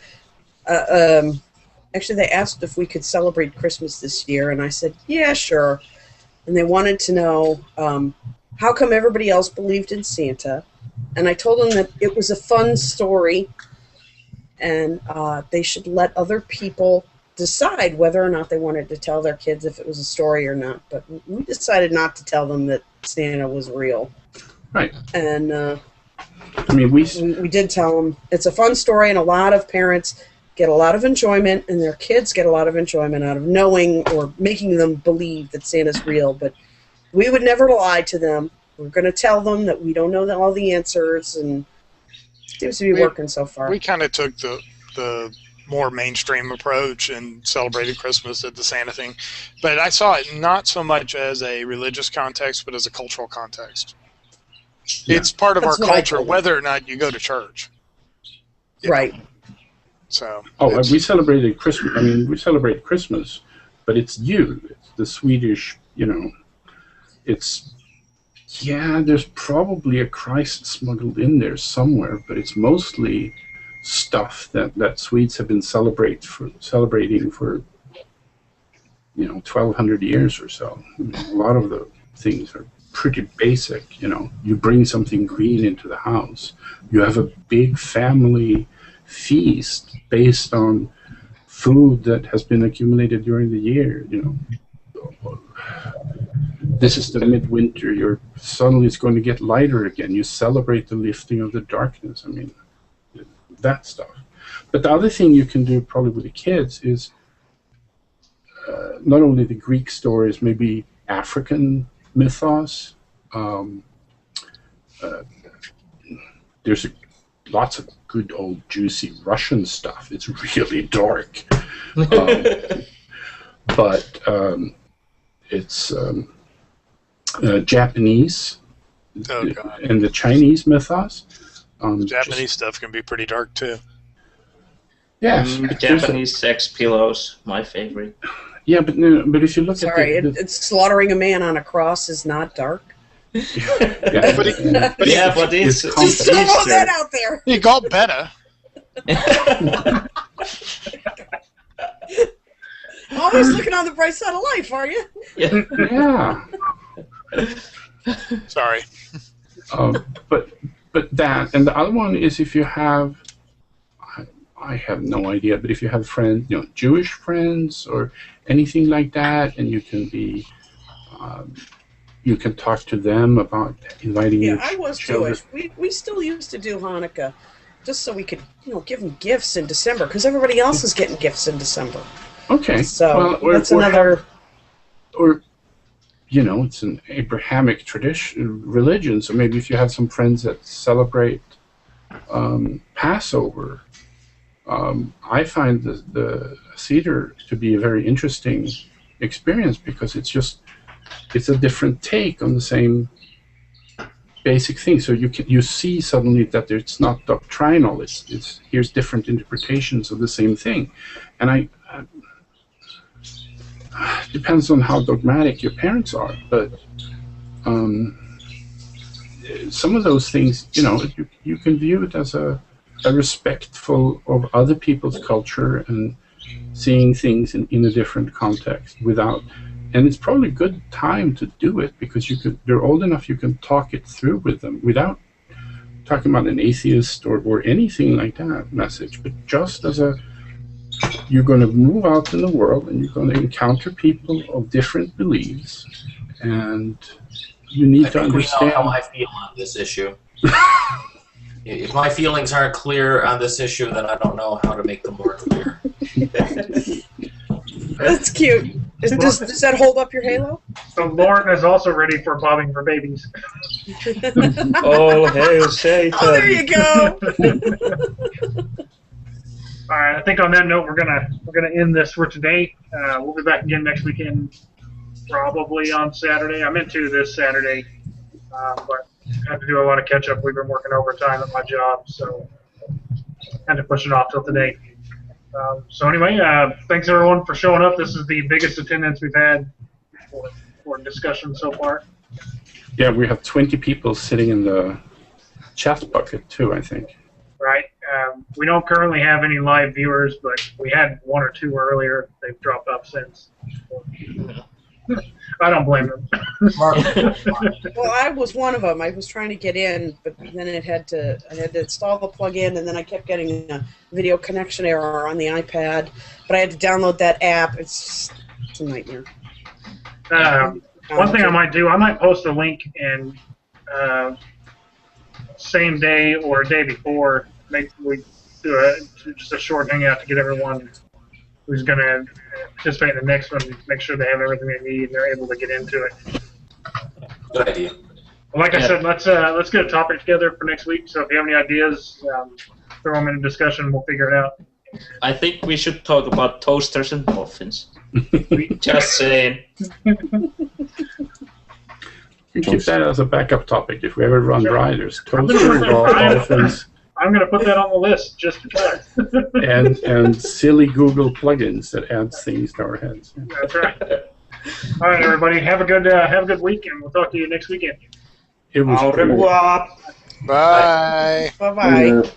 Actually, they asked if we could celebrate Christmas this year, and I said, yeah, sure. And they wanted to know how come everybody else believed in Santa, and I told them that it was a fun story, and they should let other people decide whether or not they wanted to tell their kids if it was a story or not. But we decided not to tell them that Santa was real. Right. And. We did tell them it's a fun story, and a lot of parents get a lot of enjoyment, and their kids get a lot of enjoyment out of knowing or making them believe that Santa's real. But we would never lie to them. We're going to tell them that we don't know all the answers, and it seems to be working so far. We kind of took the more mainstream approach and celebrated Christmas at the Santa thing, but I saw it not so much as a religious context, but as a cultural context. Yeah. It's part of our culture, whether or not you go to church. Right. So. We celebrated Christmas. We celebrate Christmas, but it's it's the Swedish. There's probably a Christ smuggled in there somewhere, but it's mostly stuff that Swedes have been celebrating for 1,200 years or so. A lot of the things are pretty basic. You bring something green into the house. You have a big family feast based on food that has been accumulated during the year. This is the midwinter. Suddenly it's going to get lighter again. You celebrate the lifting of the darkness. That stuff. But the other thing you can do probably with the kids is not only the Greek stories, maybe African mythos. There's lots of good old juicy Russian stuff. It's really dark, but it's Japanese and the Chinese mythos. The Japanese stuff can be pretty dark too. Yes, Japanese sex pillows, my favorite. Yeah, but if you look at it's slaughtering a man on a cross is not dark. But it's just throw that out there. It got better. Always looking on the bright side of life, are you? Yeah. Sorry. But that, and the other one is if you have, I have no idea, but if you have friends, Jewish friends or anything like that, and you can be, you can talk to them about inviting your I was children. Jewish. We still used to do Hanukkah, just so we could, give them gifts in December, because everybody else is getting gifts in December. Okay. So that's another. It's an Abrahamic religion, so maybe if you have some friends that celebrate Passover, I find the Seder to be a very interesting experience because it's a different take on the same basic thing. So you see suddenly that it's not doctrinal. It's here's different interpretations of the same thing, and depends on how dogmatic your parents are, but some of those things, you can view it as a respectful of other people's culture and seeing things in a different context and it's probably a good time to do it because they're old enough you can talk it through with them without talking about an atheist or anything like that message, but just as you're going to move out in the world and you're going to encounter people of different beliefs, and you need to understand. We know how I feel on this issue. If my feelings aren't clear on this issue, then I don't know how to make them more clear. That's cute. Does that hold up your halo? So Lauren is also ready for bobbing for babies. Oh, hail Satan! Oh, there you go. All right, I think on that note, we're gonna end this for today. We'll be back again next weekend, probably on Saturday. I meant to this Saturday, but I had to do a lot of catch up. We've been working overtime at my job, so I had to push it off till today. So anyway, thanks everyone for showing up. This is the biggest attendance we've had for discussion so far. Yeah, we have 20 people sitting in the chat bucket too, I think. Right. We don't currently have any live viewers, but we had one or two earlier. They've dropped off since. I don't blame them. Well, I was one of them. I was trying to get in, but then I had to install the plugin, and then I kept getting a video connection error on the iPad. But I had to download that app. It's a nightmare. One thing I might do, I might post a link in same day or day before. We do just a short hangout to get everyone who's going to participate in the next one, make sure they have everything they need and they're able to get into it. Good idea. Well, like I said, let's get a topic together for next week. So if you have any ideas, throw them in a discussion. We'll figure it out. I think we should talk about toasters and dolphins. Just saying. You keep that as a backup topic if we ever run dry. There's toasters, dolphins. I'm going to put that on the list just because. and silly Google plugins that adds things to our heads. That's right. All right, everybody. Have a good week, and we'll talk to you next weekend. It was Au revoir. Bye. Bye-bye.